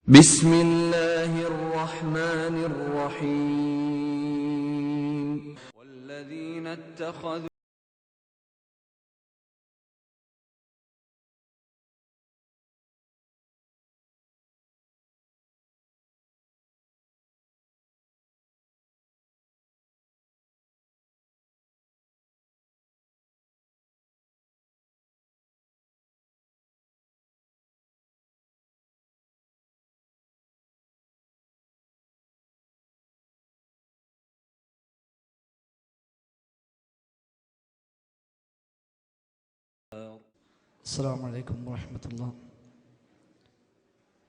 بسم الله الرحمن الرحيم والذين اتخذوا السلام عليكم ورحمة الله.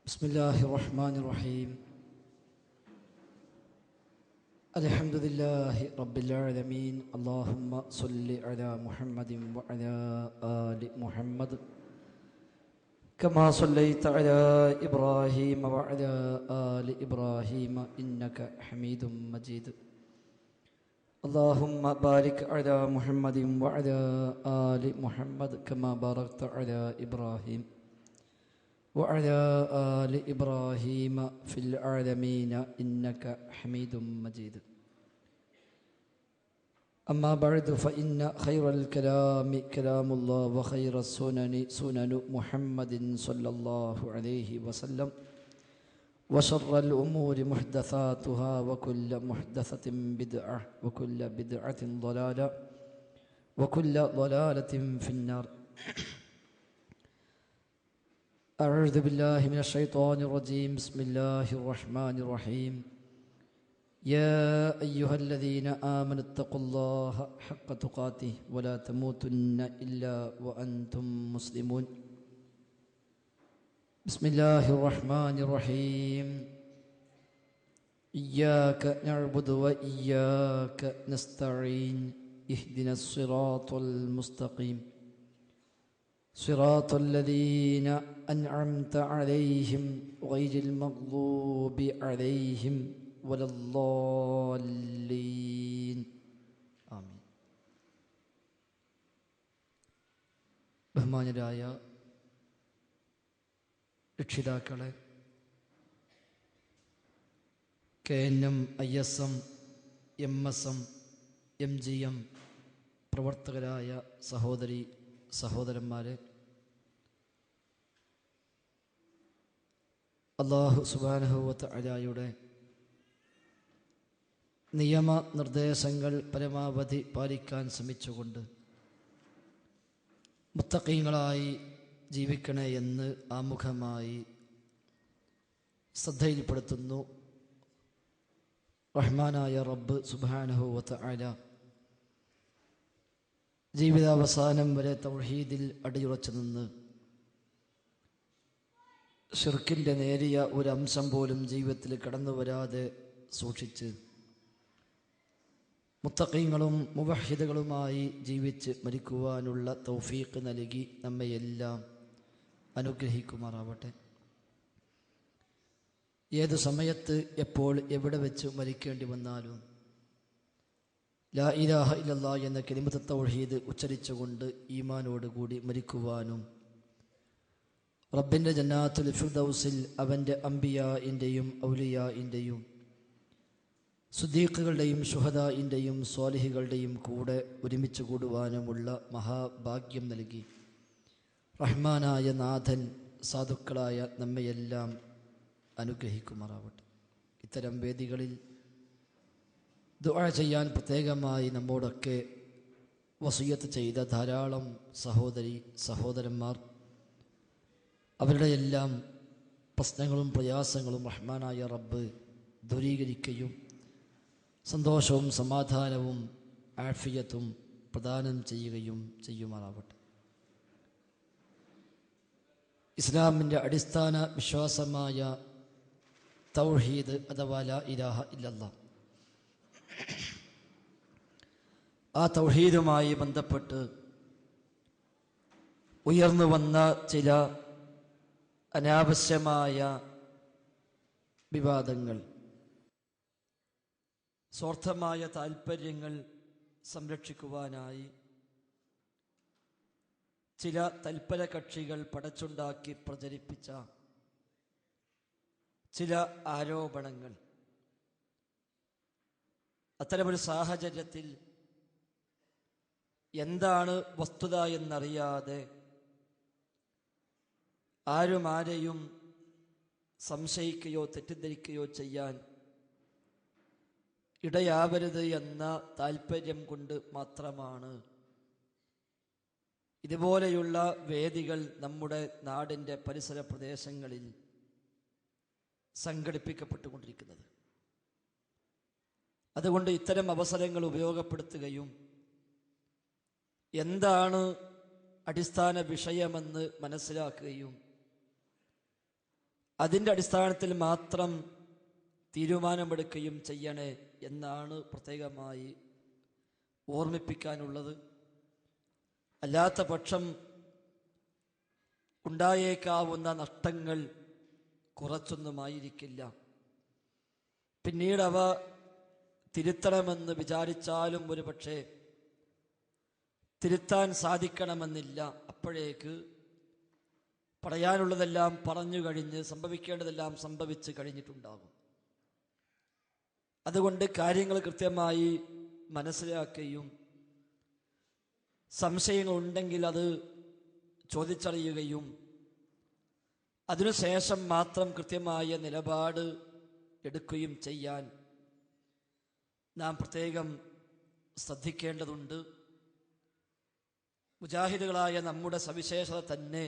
بسم الله الرحمن الرحيم. الحمد لله رب العالمين. اللهم صل على محمد وعلى آل محمد كما صليت على إبراهيم وعلى آل إبراهيم إنك حميد مجيد. اللهم بارك على محمد وعلى آل محمد كما باركت على إبراهيم وعلى آل إبراهيم في العالمين إنك حميد مجيد. أما بعد فإن خير الكلام كلام الله وخير السنن سنن محمد صلى الله عليه وسلم وشر الأمور محدثاتها وكل محدثة بدعة وكل بدعة ضلالة وكل ضلالة في النار. أعوذ بالله من الشيطان الرجيم. بسم الله الرحمن الرحيم. يا أيها الذين آمنوا اتقوا الله حق تقاته ولا تموتن إلا وأنتم مسلمون. بسم الله الرحمن الرحيم. إياك نعبد وإياك نستعين اهدنا الصراط المستقيم صراط الذين أنعمت عليهم غير المغضوب عليهم ولا الضالين آمين. ബഹുമാന്യരായ രക്ഷിതാക്കളെ, KNM, ISM, MSM, MGM പ്രവർത്തകരായ സഹോദരി സഹോദരന്മാരെ, അല്ലാഹു സുബ്ഹാനഹു വ തആലയുടെ നിയമനിർദ്ദേശങ്ങൾ പരമാവധി പാലിക്കാൻ ശ്രമിച്ചുകൊണ്ട് മുത്തഖീങ്ങളായി ജീവിക്കണേ എന്ന് ആമുഖമായി ശ്രദ്ധയിൽപ്പെടുത്തുന്നു. റഹ്മാനായ റബ്ബ് സുബ്ഹാനഹു വ തആല ജീവിതാവസാനം വരെ തൗഹീദിൽ അടിയുറച്ചു നിന്ന് ശിർക്കിൻ്റെ നേരിയ ഒരു അംശം പോലും ജീവിതത്തിൽ കടന്നു വരാതെ സൂക്ഷിച്ച് മുത്തഖീങ്ങളും മുവഹ്ഹിദുകളുമായി ജീവിച്ച് മരിക്കുവാനുള്ള തൗഫീഖ് നൽകി നമ്മയെല്ലാം അനുഗ്രഹിക്കുമാറാവട്ടെ. ഏതു സമയത്ത് എപ്പോൾ എവിടെ വെച്ച് മരിക്കേണ്ടി വന്നാലും ലാ ഇലാഹ ഇല്ലല്ലാഹ് എന്ന കലിമത്ത് തൗഹീദ് ഉച്ചരിച്ചുകൊണ്ട് ഈമാനോടുകൂടി മരിക്കുവാനും റബ്ബിൻ്റെ ജന്നാത്തുൽ ഫിർദൗസിൽ അവൻ്റെ അംബിയാഇൻ്റെയും ഔലിയാഇൻ്റെയും സുദ്ദീഖുകളുടെയും ശുഹദാഇൻ്റെയും സ്വാലിഹികളുടെയും കൂടെ ഒരുമിച്ച് കൂടുവാനുമുള്ള മഹാഭാഗ്യം നൽകി റഹ്മാനായ നാഥൻ സാധുക്കളായ നമ്മയെല്ലാം അനുഗ്രഹിക്കുമാറാവട്ടെ. ഇത്തരം വേദികളിൽ ദുആ ചെയ്യാൻ പ്രത്യേകമായി നമ്മോടൊക്കെ വസിയ്യത്ത് ചെയ്ത ധാരാളം സഹോദരി സഹോദരന്മാർ, അവരുടെ എല്ലാം പ്രശ്നങ്ങളും പ്രയാസങ്ങളും റഹ്മാനായ റബ്ബ് ദൂരീകരിക്കുകയും സന്തോഷവും സമാധാനവും ആഫിയത്തും പ്രദാനം ചെയ്യുകയും ചെയ്യുമാറാവട്ടെ. ഇസ്ലാമിൻ്റെ അടിസ്ഥാന വിശ്വാസമായ തൗഹീദ് അഥവാ ലാ ഇലാഹ ഇല്ലല്ലാഹ്, ആ തൗഹീദുമായി ബന്ധപ്പെട്ട് ഉയർന്നു വന്ന ചില അനാവശ്യമായ വിവാദങ്ങൾ, സ്വാർത്ഥമായ താൽപ്പര്യങ്ങൾ സംരക്ഷിക്കുവാനായി ചില തൽപര കക്ഷികൾ പടച്ചുണ്ടാക്കി പ്രചരിപ്പിച്ച ചില ആരോപണങ്ങൾ. അത്തരമൊരു സാഹചര്യത്തിൽ എന്താണ് വസ്തുത എന്നറിയാതെ ആരും ആരെയും സംശയിക്കുകയോ തെറ്റിദ്ധരിക്കുകയോ ചെയ്യാൻ ഇടയാവരുത് എന്ന താല്പര്യം കൊണ്ട് മാത്രമാണ് ഇതുപോലെയുള്ള വേദികൾ നമ്മുടെ നാടിൻ്റെ പരിസര പ്രദേശങ്ങളിൽ സംഘടിപ്പിക്കപ്പെട്ടുകൊണ്ടിരിക്കുന്നത്. അതുകൊണ്ട് ഇത്തരം അവസരങ്ങൾ ഉപയോഗപ്പെടുത്തുകയും എന്താണ് അടിസ്ഥാന വിഷയമെന്ന് മനസ്സിലാക്കുകയും അതിൻ്റെ അടിസ്ഥാനത്തിൽ മാത്രം തീരുമാനമെടുക്കുകയും ചെയ്യണേ എന്നാണ് പ്രത്യേകമായി ഓർമ്മിപ്പിക്കാനുള്ളത്. അല്ലാത്ത പക്ഷം ഉണ്ടായേക്കാവുന്ന നഷ്ടങ്ങൾ കുറച്ചൊന്നുമായിരിക്കില്ല. പിന്നീട് അവ തിരുത്തണമെന്ന് വിചാരിച്ചാലും ഒരു പക്ഷേ തിരുത്താൻ സാധിക്കണമെന്നില്ല. അപ്പോഴേക്ക് പറയാനുള്ളതെല്ലാം പറഞ്ഞു കഴിഞ്ഞ് സംഭവിക്കേണ്ടതെല്ലാം സംഭവിച്ച് കഴിഞ്ഞിട്ടുണ്ടാകും. അതുകൊണ്ട് കാര്യങ്ങൾ കൃത്യമായി മനസ്സിലാക്കുകയും സംശയങ്ങളുണ്ടെങ്കിൽ അത് ചോദിച്ചറിയുകയും അതിനുശേഷം മാത്രം കൃത്യമായ നിലപാട് എടുക്കുകയും ചെയ്യാൻ നാം പ്രത്യേകം ശ്രദ്ധിക്കേണ്ടതുണ്ട്. മുജാഹിദുകളായ നമ്മുടെ സവിശേഷത തന്നെ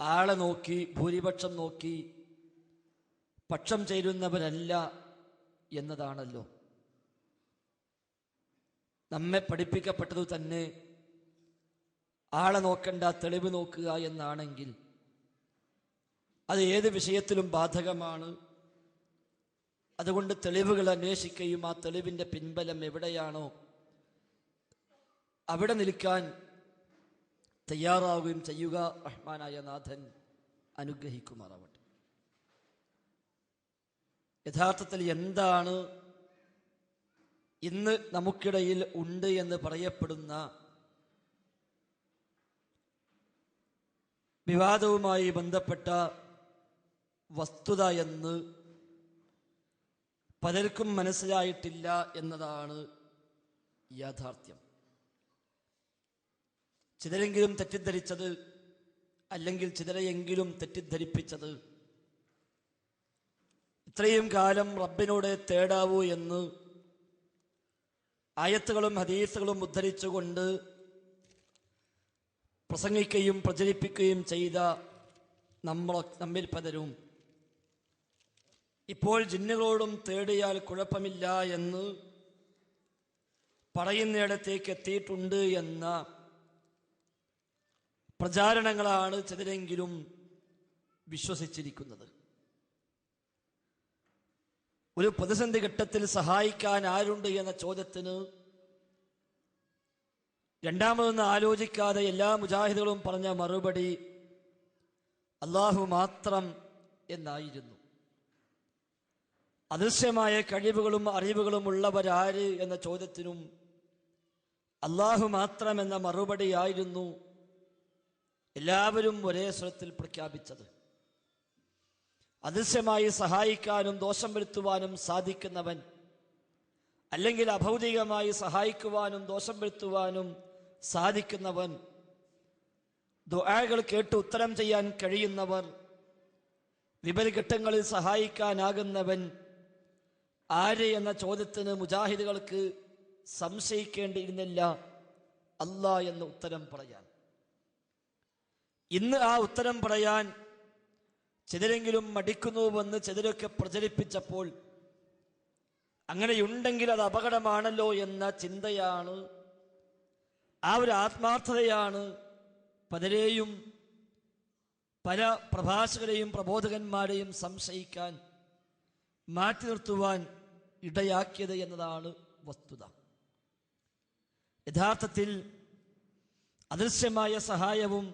ആളെ നോക്കി ഭൂരിപക്ഷം നോക്കി പക്ഷം ചേരുന്നവരല്ല എന്നതാണല്ലോ. നമ്മെ പഠിപ്പിക്കപ്പെട്ടത് തന്നെ ആളെ നോക്കണ്ട തെളിവ് നോക്കുക എന്നാണെങ്കിൽ അത് ഏത് വിഷയത്തിലും ബാധകമാണ്. അതുകൊണ്ട് തെളിവുകൾ അന്വേഷിക്കുകയും ആ തെളിവിൻ്റെ പിൻബലം എവിടെയാണോ അവിടെ നിൽക്കാൻ തയ്യാറാവുകയും ചെയ്യുക. റഹ്മാനായ നാഥൻ അനുഗ്രഹിക്കുമാറാവട്ടെ. യഥാർത്ഥത്തിൽ എന്താണ് ഇന്ന് നമുക്കിടയിൽ ഉണ്ട് എന്ന് പറയപ്പെടുന്ന വിവാദവുമായി ബന്ധപ്പെട്ട വസ്തുത എന്ന് പലർക്കും മനസ്സിലായിട്ടില്ല എന്നതാണ് യാഥാർത്ഥ്യം. ചിലരെങ്കിലും തെറ്റിദ്ധരിച്ചത്, അല്ലെങ്കിൽ ചിലരെയെങ്കിലും തെറ്റിദ്ധരിപ്പിച്ചത്, ഇത്രയും കാലം റബ്ബിനോട് തേടാവൂ എന്ന് ആയത്തുകളും ഹദീസുകളും ഉദ്ധരിച്ചുകൊണ്ട് പ്രസംഗിക്കുകയും പ്രചരിപ്പിക്കുകയും ചെയ്ത നമ്മിൽ പലരും ഇപ്പോൾ ജിന്നുകളോടും തേടിയാൽ കുഴപ്പമില്ല എന്ന് പറയുന്നിടത്തേക്ക് എത്തിയിട്ടുണ്ട് എന്ന പ്രചാരണങ്ങളാണ് ചിലരെങ്കിലും വിശ്വസിച്ചിരിക്കുന്നത്. ഒരു പ്രതിസന്ധി ഘട്ടത്തിൽ സഹായിക്കാൻ ആരുണ്ട് എന്ന ചോദ്യത്തിന് രണ്ടാമതൊന്ന് ആലോചിക്കാതെ എല്ലാ മുജാഹിദുകളും പറഞ്ഞ മറുപടി അല്ലാഹു മാത്രം എന്നായിരുന്നു. അദൃശ്യമായ കഴിവുകളും അറിവുകളും ഉള്ളവരാര് എന്ന ചോദ്യത്തിനും അല്ലാഹു മാത്രം എന്ന മറുപടിയായിരുന്നു എല്ലാവരും ഒരേ സ്വരത്തിൽ പ്രഖ്യാപിച്ചത്. അദൃശ്യമായി സഹായിക്കാനും ദോഷം വരുത്തുവാനും സാധിക്കുന്നവൻ, അല്ലെങ്കിൽ അഭൗതികമായി സഹായിക്കുവാനും ദോഷം വരുത്തുവാനും സാധിക്കുന്നവൻ, ദുആകൾ കേട്ട് ഉത്തരം ചെയ്യാൻ കഴിയുന്നവർ, വിപരീതഘട്ടങ്ങളിൽ സഹായിക്കാനാകുന്നവൻ ആര് എന്ന ചോദ്യത്തിന് മുജാഹിദുകൾക്ക് സംശയിക്കേണ്ടിയിരുന്നില്ല അല്ലാ എന്ന ഉത്തരം പറയാൻ. ഇന്ന് ആ ഉത്തരം പറയാൻ ചിലരെങ്കിലും മടിക്കുന്നുവെന്ന് ചിലരൊക്കെ പ്രചരിപ്പിച്ചപ്പോൾ അങ്ങനെയുണ്ടെങ്കിൽ അത് അപകടമാണല്ലോ എന്ന ചിന്തയാണ്, ആ ഒരു ആത്മാർത്ഥതയാണ് പലരെയും, പല പ്രഭാഷകരെയും പ്രബോധകന്മാരെയും സംശയിക്കാൻ, മാറ്റി നിർത്തുവാൻ ഇടയാക്കിയത് എന്നതാണ് വസ്തുത. യഥാർത്ഥത്തിൽ അദൃശ്യമായ സഹായവും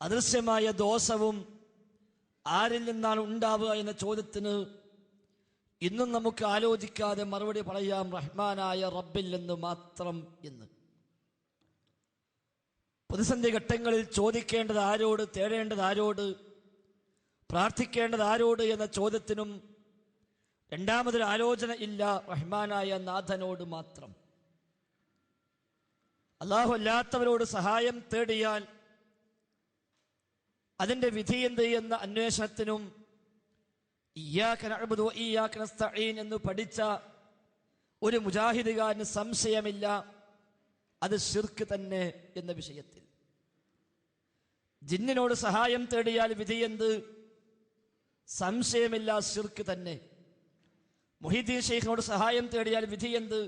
അദൃശ്യമായ ദോഷവും ആരിൽ നിന്നാണ് ഉണ്ടാവുക എന്ന ചോദ്യത്തിന് ഇന്നും നമുക്ക് ആലോചിക്കാതെ മറുപടി പറയാം, റഹ്മാനായ റബ്ബിൽ നിന്ന് മാത്രം എന്ന്. പ്രതിസന്ധി ഘട്ടങ്ങളിൽ ചോദിക്കേണ്ടത് ആരോട്, തേടേണ്ടത് ആരോട്, പ്രാർത്ഥിക്കേണ്ടത് ആരോട് എന്ന ചോദ്യത്തിനും രണ്ടാമതൊരു ആലോചന ഇല്ല, റഹ്മാനായ നാഥനോട് മാത്രം. അല്ലാഹു അല്ലാത്തവരോട് സഹായം തേടിയാൽ അതിൻ്റെ വിധി എന്ത് എന്ന അന്വേഷണത്തിനും ഇയ്യാക നഅ്ബുദു വ ഇയ്യാക നസ്തഈൻ എന്ന് പഠിച്ച ഒരു മുജാഹിദുകാരന് സംശയമില്ല, അത് ശിർക്ക് തന്നെ എന്ന വിഷയത്തിൽ. ജിന്നിനോട് സഹായം തേടിയാൽ വിധി എന്ത്? സംശയമില്ല, ശിർക്ക് തന്നെ. മുഹീദ്ദീൻ ശൈഖിനോട് സഹായം തേടിയാൽ വിധി എന്ത്?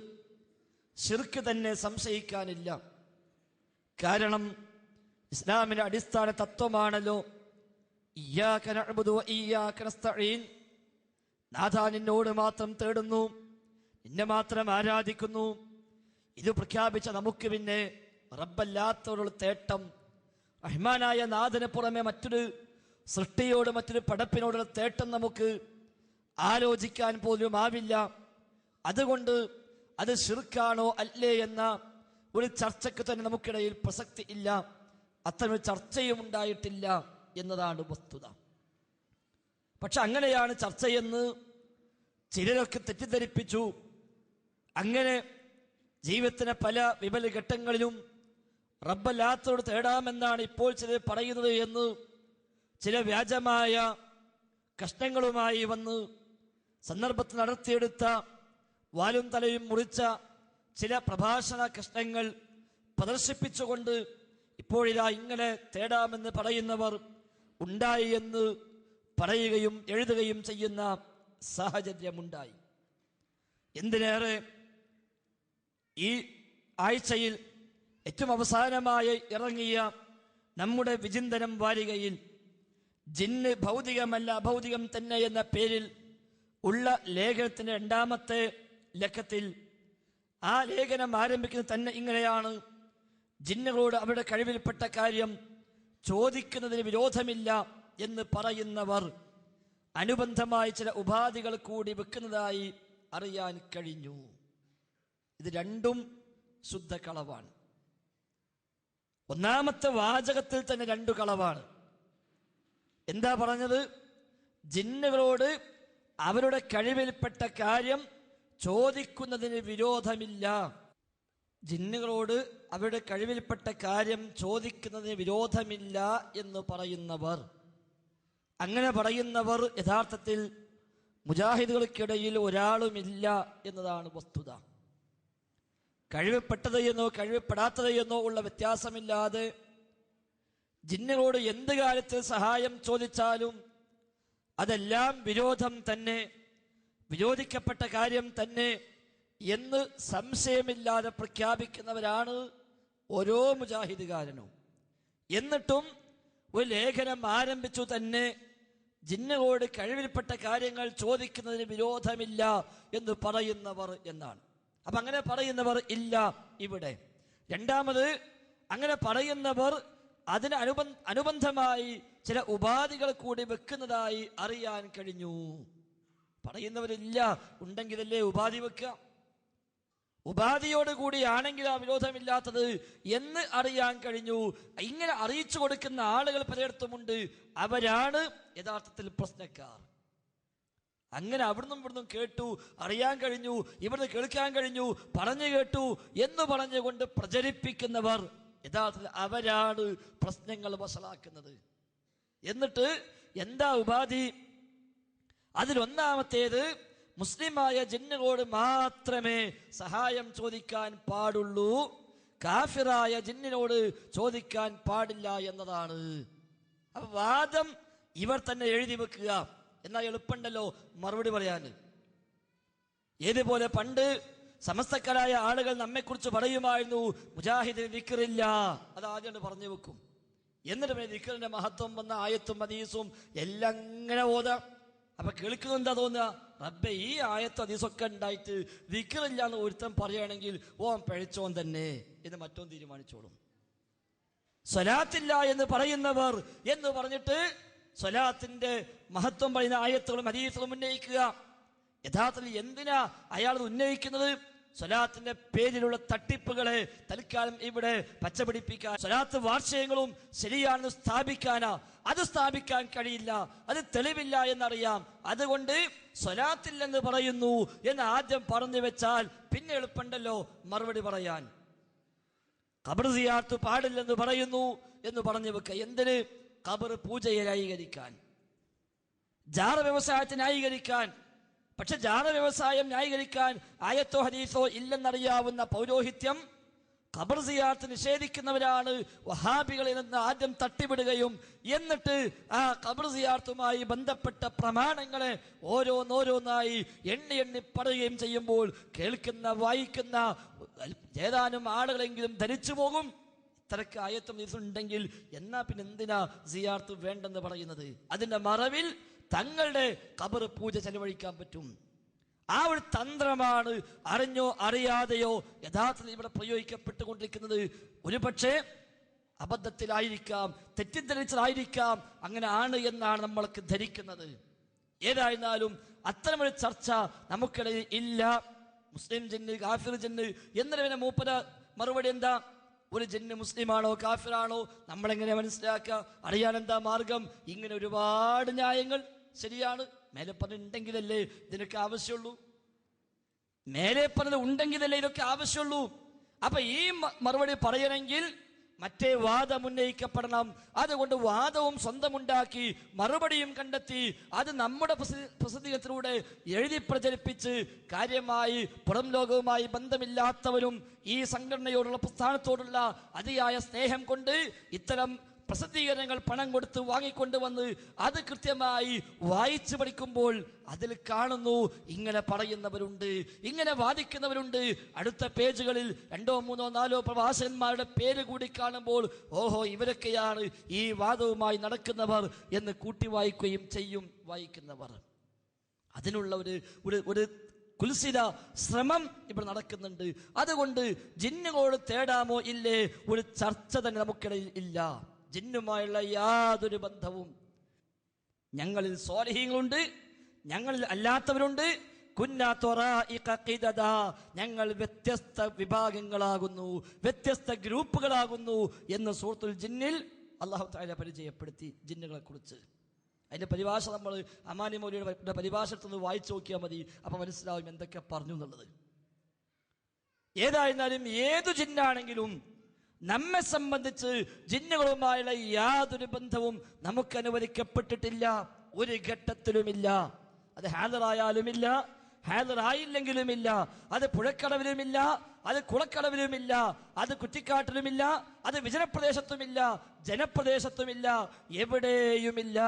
ശിർക്ക് തന്നെ, സംശയിക്കാനില്ല. കാരണം ഇസ്ലാമിന്റെ അടിസ്ഥാന തത്വമാണല്ലോ ഇയ്യാക നഅ്ബുദു വ ഇയ്യാക നസ്തഈൻ. നാഥാ, നിന്നോട് മാത്രം തേടുന്നു, നിന്നെ മാത്രം ആരാധിക്കുന്നു. ഇത് പ്രഖ്യാപിച്ച നമുക്ക് പിന്നെ റബ്ബല്ലാത്തവരോട് തേട്ടം, റഹ്മാനായ നാഥന് പുറമെ മറ്റൊരു സൃഷ്ടിയോട്, മറ്റൊരു പടപ്പിനോടുള്ള തേട്ടം നമുക്ക് ആലോചിക്കാൻ പോലും ആവില്ല. അതുകൊണ്ട് അത് ശിർക്കാണോ അല്ലേ എന്ന ഒരു ചർച്ചയ്ക്ക് തന്നെ നമുക്കിടയിൽ പ്രസക്തി ഇല്ല. അത്തരമൊരു ചർച്ചയും ഉണ്ടായിട്ടില്ല എന്നതാണ് വസ്തുത. പക്ഷെ അങ്ങനെയാണ് ചർച്ചയെന്ന് ചിലരൊക്കെ തെറ്റിദ്ധരിപ്പിച്ചു. അങ്ങനെ ജീവിതത്തിന് പല വിപല ഘട്ടങ്ങളിലും റബ്ബല്ലാത്തവരോട് തേടാമെന്നാണ് ഇപ്പോൾ ചിലർ പറയുന്നത് എന്ന് ചില വ്യാജമായ കഷ്ണങ്ങളുമായി വന്ന് സന്ദർഭത്തിൽ നടത്തിയെടുത്ത വാലും തലയും മുറിച്ച ചില പ്രഭാഷണ കഷ്ണങ്ങൾ പ്രദർശിപ്പിച്ചുകൊണ്ട് ഇപ്പോഴിതാ ഇങ്ങനെ തേടാമെന്ന് പറയുന്നവർ ഉണ്ടായി എന്ന് പറയുകയും എഴുതുകയും ചെയ്യുന്ന സാഹചര്യമുണ്ടായി. എന്തിനേറെ ഈ ആഴ്ചയിൽ ഏറ്റവും അവസാനമായി ഇറങ്ങിയ നമ്മുടെ വിചിന്തനം വാരികയിൽ ജിന്ന് ഭൗതികമല്ല അഭൗതികം തന്നെ എന്ന പേരിൽ ഉള്ള ലേഖനത്തിന്റെ 2ാമത്തെ ലക്കത്തിൽ ആ ലേഖനം ആരംഭിക്കുന്നത് തന്നെ ഇങ്ങനെയാണ്: ജിന്നുകളോട് അവരുടെ കഴിവിൽപ്പെട്ട കാര്യം ചോദിക്കുന്നതിന് വിരോധമില്ല എന്ന് പറയുന്നവർ അനുബന്ധമായി ചില ഉപാധികൾ കൂടി വെക്കുന്നതായി അറിയാൻ കഴിഞ്ഞു. ഇത് രണ്ടും ശുദ്ധ കളവാണ്. ഒന്നാമത്തെ വാചകത്തിൽ തന്നെ 2 കളവാണ്. എന്താ പറഞ്ഞത്? ജിന്നുകളോട് അവരുടെ കഴിവിൽപ്പെട്ട കാര്യം ചോദിക്കുന്നതിന് വിരോധമില്ല. ജിന്നുകളോട് അവരുടെ കഴിവിൽപ്പെട്ട കാര്യം ചോദിക്കുന്നതിന് വിരോധമില്ല എന്ന് പറയുന്നവർ, അങ്ങനെ പറയുന്നവർ യഥാർത്ഥത്തിൽ മുജാഹിദുകൾക്കിടയിൽ ഒരാളുമില്ല എന്നതാണ് വസ്തുത. കഴിവപ്പെട്ടത് എന്നോ കഴിവപ്പെടാത്തത് എന്നോ ഉള്ള വ്യത്യാസമില്ലാതെ ജിന്നുകളോട് എന്ത് കാര്യത്തിൽ സഹായം ചോദിച്ചാലും അതെല്ലാം വിരോധം തന്നെ, വിരോധിക്കപ്പെട്ട കാര്യം തന്നെ എന്ന് സംശയമില്ലാതെ പ്രഖ്യാപിക്കുന്നവരാണ് ഓരോ മുജാഹിദുകാരനും. എന്നിട്ടും ഒരു ലേഖനം ആരംഭിച്ചു തന്നെ ജിന്നുകളോട് കഴിവിൽപ്പെട്ട കാര്യങ്ങൾ ചോദിക്കുന്നതിന് വിരോധമില്ല എന്ന് പറയുന്നവർ എന്നാണ്. അപ്പൊ അങ്ങനെ പറയുന്നവർ ഇല്ല ഇവിടെ. രണ്ടാമത്, അങ്ങനെ പറയുന്നവർ അതിന് അനുബന്ധമായി ചില ഉപാധികൾ കൂടി വെക്കുന്നതായി അറിയാൻ കഴിഞ്ഞു. പറയുന്നവരില്ല, ഉണ്ടെങ്കിലല്ലേ ഉപാധി വെക്കുക. ഉപാധിയോട് കൂടിയാണെങ്കിൽ ആ വിരോധമില്ലാത്തത് എന്ന് അറിയാൻ കഴിഞ്ഞു. ഇങ്ങനെ അറിയിച്ചു കൊടുക്കുന്ന ആളുകൾ പലയിടത്തുമുണ്ട്. അവരാണ് യഥാർത്ഥത്തിൽ പ്രശ്നക്കാർ. അങ്ങനെ അവിടുന്നും ഇവിടുന്നും കേട്ടു, അറിയാൻ കഴിഞ്ഞു, ഇവിടുന്ന് കേൾക്കാൻ കഴിഞ്ഞു, പറഞ്ഞു കേട്ടു എന്ന് പറഞ്ഞുകൊണ്ട് പ്രചരിപ്പിക്കുന്നവർ യഥാർത്ഥത്തിൽ അവരാണ് പ്രശ്നങ്ങൾ വഷളാക്കുന്നത്. എന്നിട്ട് എന്താ ഉപാധി? അതിലൊന്നാമത്തേത്, മുസ്ലിമായ ജിന്നുകളോട് മാത്രമേ സഹായം ചോദിക്കാൻ പാടുള്ളൂ, കാഫിറായ ജിന്നിനോട് ചോദിക്കാൻ പാടില്ല എന്നതാണ്. അപ്പൊ വാദം ഇവർ തന്നെ എഴുതി വെക്കുക. എന്നാൽ എളുപ്പമുണ്ടല്ലോ മറുപടി പറയാൻ. ഏതുപോലെ പണ്ട് സമസ്തക്കാരായ ആളുകൾ നമ്മെക്കുറിച്ച് പറയുമായിരുന്നു, മുജാഹിദിന് ദിക്റില്ല, അതാദ്യം പറഞ്ഞു വെക്കും. എന്നിട്ട് പിന്നെ ദിക്റിന്റെ മഹത്വം വന്ന ആയത്തും ഹദീസും എല്ലാം ഇങ്ങനെ ഓതാം. അപ്പൊ കേൾക്കുന്നത് എന്താ തോന്നുക? റബ്ബെ, ഈ ആയത്തും ഹദീസൊക്കെ ഉണ്ടായിട്ട് ദിക്റില്ല എന്ന് ഒരുത്തൻ പറയുകയാണെങ്കിൽ ഓൻ പഴിച്ചോൻ തന്നെ എന്ന് മറ്റോൻ തീരുമാനിച്ചോളും. സ്വലാത്തില്ല എന്ന് പറയുന്നവർ എന്ന് പറഞ്ഞിട്ട് സ്വലാത്തിന്റെ മഹത്വം പറയുന്ന ആയത്തുകളും ഹദീസുകളും ഉന്നയിക്കുക. യഥാർത്ഥത്തിൽ എന്തിനാ അയാൾ ഉന്നയിക്കുന്നത്? സ്വലാത്തിന്റെ പേരിലുള്ള തട്ടിപ്പുകളെ തൽക്കാലം ഇവിടെ പച്ചപിടിപ്പിക്കാൻ, സ്വലാത്ത് വാർഷികങ്ങളും ശരിയാണെന്ന് സ്ഥാപിക്കാനാ, അത് സ്ഥാപിക്കാൻ കഴിയില്ല, അത് തെളിവില്ല എന്നറിയാം. അതുകൊണ്ട് സ്വലാത്തില്ലെന്ന് പറയുന്നു എന്ന് ആദ്യം പറഞ്ഞു വെച്ചാൽ പിന്നെ എളുപ്പമുണ്ടല്ലോ മറുപടി പറയാൻ. ഖബർ സിയാറത്ത് പാടില്ലെന്ന് പറയുന്നു എന്ന് പറഞ്ഞു വെക്ക. എന്തിന്? ഖബർ പൂജയെ ന്യായീകരിക്കാൻ, ജാറ വ്യവസായത്തെ ന്യായീകരിക്കാൻ. പക്ഷെ ജാറ വ്യവസായം ന്യായീകരിക്കാൻ ആയത്തോ ഹദീസോ ഇല്ലെന്നറിയാവുന്ന പൗരോഹിത്യം ഖബർ സിയാറത്ത് നിഷേധിക്കുന്നവരാണ് വഹാബികളിൽ നിന്ന് ആദ്യം തട്ടിവിടുകയും എന്നിട്ട് ആ ഖബർ സിയാറത്തുമായി ബന്ധപ്പെട്ട പ്രമാണങ്ങളെ ഓരോന്നോരോന്നായി എണ്ണി എണ്ണി പറയുകയും ചെയ്യുമ്പോൾ കേൾക്കുന്ന വായിക്കുന്ന ഏതാനും ആളുകളെങ്കിലും ധരിച്ചു പോകും, ഇത്രയ്ക്ക് ആയത്തും ഹദീസുണ്ടെങ്കിൽ എന്നാ പിന്നെ എന്തിനാ സിയാറത്ത് വേണ്ടെന്ന് പറയുന്നത്? അതിന്റെ മറവിൽ തങ്ങളുടെ ഖബർ പൂജ ചെലവഴിക്കാൻ പറ്റും. ആ ഒരു തന്ത്രമാണ് അറിഞ്ഞോ അറിയാതെയോ യഥാർത്ഥത്തിൽ ഇവിടെ പ്രയോഗിക്കപ്പെട്ടുകൊണ്ടിരിക്കുന്നത്. ഒരു പക്ഷേ അബദ്ധത്തിലായിരിക്കാം, തെറ്റിദ്ധരിച്ചതായിരിക്കാം, അങ്ങനെ ആണ് എന്നാണ് നമ്മൾക്ക് ധരിക്കുന്നത്. ഏതായിരുന്നാലും അത്തരമൊരു ചർച്ച നമുക്കിടയിൽ ഇല്ല. മുസ്ലിം ജിന്ന്, കാഫിർ ജിന്ന് എന്നതിന് മൂപ്പര മറുപടി എന്താ? ഒരു ജിന്ന് മുസ്ലിമാണോ കാഫിറാണോ നമ്മളെങ്ങനെ മനസ്സിലാക്കുക? അറിയാൻ എന്താ മാർഗം? ഇങ്ങനെ ഒരുപാട് ന്യായങ്ങൾ. ശരിയാണ്, മേലെ പറഞ്ഞുണ്ടെങ്കിലല്ലേ ഇതിനൊക്കെ ആവശ്യമുള്ളൂ, മേലെ പറഞ്ഞത് ഉണ്ടെങ്കിലല്ലേ ഇതൊക്കെ ആവശ്യമുള്ളൂ. അപ്പൊ ഈ മറുപടി പറയണമെങ്കിൽ മറ്റേ വാദം ഉന്നയിക്കപ്പെടണം. അതുകൊണ്ട് വാദവും സ്വന്തമുണ്ടാക്കി മറുപടിയും കണ്ടെത്തി അത് നമ്മുടെ പ്രസിദ്ധീകരണത്തിലൂടെ എഴുതി പ്രചരിപ്പിച്ച് കാര്യമായി പുറം ലോകവുമായി ബന്ധമില്ലാത്തവരും ഈ സംഘടനയോടുള്ള പ്രസ്ഥാനത്തോടുള്ള അതിയായ സ്നേഹം കൊണ്ട് ഇത്തരം പ്രസിദ്ധീകരണങ്ങൾ പണം കൊടുത്ത് വാങ്ങിക്കൊണ്ടുവന്ന് അത് കൃത്യമായി വായിച്ചു പഠിക്കുമ്പോൾ അതിൽ കാണുന്നു ഇങ്ങനെ പറയുന്നവരുണ്ട്, ഇങ്ങനെ വാദിക്കുന്നവരുണ്ട്. അടുത്ത പേജുകളിൽ 2, 3, 4 പ്രവാചകന്മാരുടെ പേര് കൂടി കാണുമ്പോൾ ഓഹോ ഇവരൊക്കെയാണ് ഈ വാദവുമായി നടക്കുന്നവർ എന്ന് കൂട്ടി വായിക്കുകയും ചെയ്യും വായിക്കുന്നവർ. അതിനുള്ള ഒരു കുൽസിത ശ്രമം ഇവിടെ നടക്കുന്നുണ്ട്. അതുകൊണ്ട് ജിന്നുകളോട് തേടാമോ ഇല്ലേ ഒരു ചർച്ച തന്നെ നമുക്കിടയിൽ ഇല്ല. ജിന്നുമായുള്ള യാതൊരു ബന്ധവും. ഞങ്ങളിൽ സ്വാലിഹീങ്ങളുണ്ട്, ഞങ്ങളിൽ അല്ലാത്തവരുണ്ട്. ഞങ്ങൾ വ്യത്യസ്ത വിഭാഗങ്ങളാകുന്നു, വ്യത്യസ്ത ഗ്രൂപ്പുകളാകുന്നു എന്ന് സൂറത്തുൽ ജിന്നിൽ അല്ലാഹു തആല പരിചയപ്പെടുത്തി ജിന്നുകളെ കുറിച്ച്. അതിന്റെ പരിഭാഷ നമ്മൾ അമാനി മൗലവിയുടെ പരിഭാഷ എടുത്തൊന്ന് വായിച്ചു നോക്കിയാൽ മതി, അപ്പൊ മനസ്സിലാവും എന്തൊക്കെ പറഞ്ഞു എന്നുള്ളത്. ഏതായിരുന്നാലും ഏതു ജിന്നാണെങ്കിലും നമ്മെ സംബന്ധിച്ച് ജിന്നുകളുമായുള്ള യാതൊരു ബന്ധവും നമുക്ക് അനുവദിക്കപ്പെട്ടിട്ടില്ല, ഒരു ഘട്ടത്തിലുമില്ല. അത് ഹാജറായാലുമില്ല, ഹാജറായില്ലെങ്കിലുമില്ല, അത് പുഴക്കടവിലുമില്ല, അത് കുളക്കടവിലുമില്ല, അത് കുറ്റിക്കാട്ടിലുമില്ല, അത് വിജനപ്രദേശത്തുമില്ല, ജനപ്രദേശത്തുമില്ല, എവിടെയുമില്ല.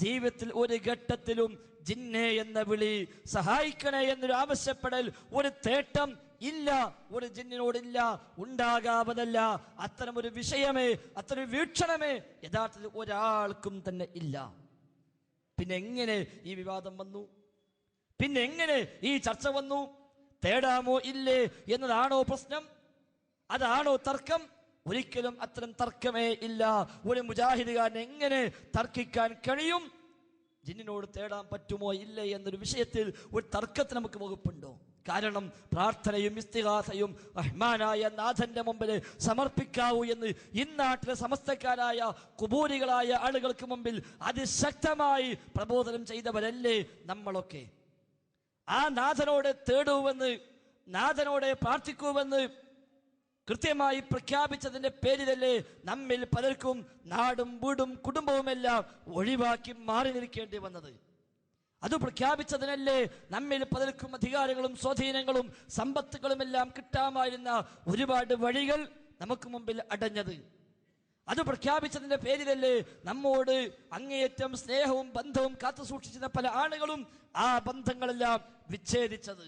ജീവിതത്തിൽ ഒരു ഘട്ടത്തിലും ജിന്നെ എന്ന വിളി, സഹായിക്കണേ എന്നൊരു ആവശ്യപ്പെടൽ, ഒരു തേട്ടം ഇല്ല, ഒരു ജിന്നിനോടില്ല, ഉണ്ടാകാവതല്ല. അത്തരമൊരു വിഷയമേ, അത്തരം വീക്ഷണമേ യഥാർത്ഥത്തിൽ ഒരാൾക്കും തന്നെ ഇല്ല. പിന്നെ എങ്ങനെ ഈ വിവാദം വന്നു? പിന്നെ എങ്ങനെ ഈ ചർച്ച വന്നു? തേടാമോ ഇല്ലേ എന്നതാണോ പ്രശ്നം? അതാണോ തർക്കം? ഒരിക്കലും അത്തരം തർക്കമേ ഇല്ല. ഒരു മുജാഹിദുകാരൻ എങ്ങനെ തർക്കിക്കാൻ കഴിയും? ജിന്നിനോട് തേടാൻ പറ്റുമോ ഇല്ലേ എന്നൊരു വിഷയത്തിൽ ഒരു തർക്കത്തിന് നമുക്ക് വകുപ്പുണ്ടോ? കാരണം പ്രാർത്ഥനയും ഇസ്തിഗാസയും റഹ്മാനായ നാഥന്റെ മുമ്പിൽ സമർപ്പിക്കാവൂ എന്ന് ഇന്നാട്ടിലെ സമസ്തക്കാരായ കുബൂരികളായ ആളുകൾക്ക് മുമ്പിൽ അതിശക്തമായി പ്രബോധനം ചെയ്തവരല്ലേ നമ്മളൊക്കെ? ആ നാഥനോട് തേടുവെന്ന്, നാഥനോട് പ്രാർത്ഥിക്കുവെന്ന് കൃത്യമായി പ്രഖ്യാപിച്ചതിന്റെ പേരിലല്ലേ നമ്മിൽ പലർക്കും നാടും വീടും കുടുംബവുമെല്ലാം ഒഴിവാക്കി മാറി നിൽക്കേണ്ടി വന്നത്? അത് പ്രഖ്യാപിച്ചതിനല്ലേ നമ്മിൽ പലർക്കും അധികാരങ്ങളും സ്വാധീനങ്ങളും സമ്പത്തുകളുമെല്ലാം കിട്ടാമായിരുന്ന ഒരുപാട് വഴികൾ നമുക്ക് മുമ്പിൽ അടഞ്ഞത്? അത് പ്രഖ്യാപിച്ചതിന്റെ പേരിലല്ലേ നമ്മോട് അങ്ങേയറ്റം സ്നേഹവും ബന്ധവും കാത്തു സൂക്ഷിച്ചിരുന്ന പല ആളുകളും ആ ബന്ധങ്ങളെല്ലാം വിച്ഛേദിച്ചത്?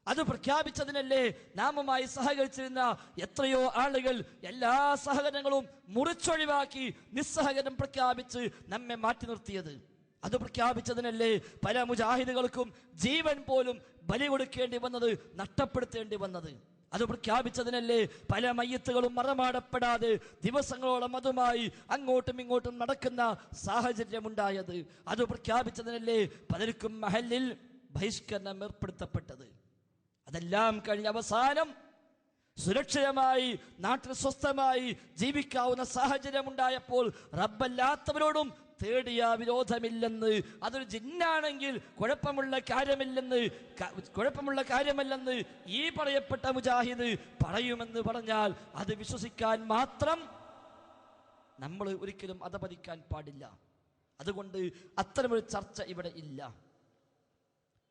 അത് പ്രഖ്യാപിച്ചതിനല്ലേ നാമുമായി സഹകരിച്ചിരുന്ന എത്രയോ ആളുകൾ എല്ലാ സഹകരണങ്ങളും മുറിച്ചൊഴിവാക്കി നിസ്സഹകരണം പ്രഖ്യാപിച്ച് നമ്മെ മാറ്റി നിർത്തിയത്? അത് പ്രഖ്യാപിച്ചതിനല്ലേ പല മുജാഹിദുകൾക്കും ജീവൻ പോലും ബലി കൊടുക്കേണ്ടി വന്നത്, നഷ്ടപ്പെടുത്തേണ്ടി വന്നത്? അത് പ്രഖ്യാപിച്ചതിനല്ലേ പല മയ്യത്തുകളും മറമാടപ്പെടാതെ ദിവസങ്ങളോളം അതുമായി അങ്ങോട്ടും ഇങ്ങോട്ടും നടക്കുന്ന സാഹചര്യമുണ്ടായത്? അത് പ്രഖ്യാപിച്ചതിനല്ലേ പലർക്കും മഹലിൽ ബഹിഷ്കരണം ഏർപ്പെടുത്തപ്പെട്ടത്? അതെല്ലാം കഴിഞ്ഞ് അവസാനം സുരക്ഷിതമായി നാട്ടിൽ സ്വസ്ഥമായി ജീവിക്കാവുന്ന സാഹചര്യം ഉണ്ടായപ്പോൾ റബ്ബല്ലാത്തവരോടും തേടിയ വിരോധമില്ലെന്ന്, അതൊരു ജിന്നാണെങ്കിൽ കുഴപ്പമുള്ള കാര്യമല്ലെന്ന് ഈ പറയപ്പെട്ട മുജാഹിദ് പറയുമെന്ന് പറഞ്ഞാൽ അത് വിശ്വസിക്കാൻ മാത്രം നമ്മൾ ഒരിക്കലും അധപതിക്കാൻ പാടില്ല. അതുകൊണ്ട് അത്തരമൊരു ചർച്ച ഇവിടെ ഇല്ല.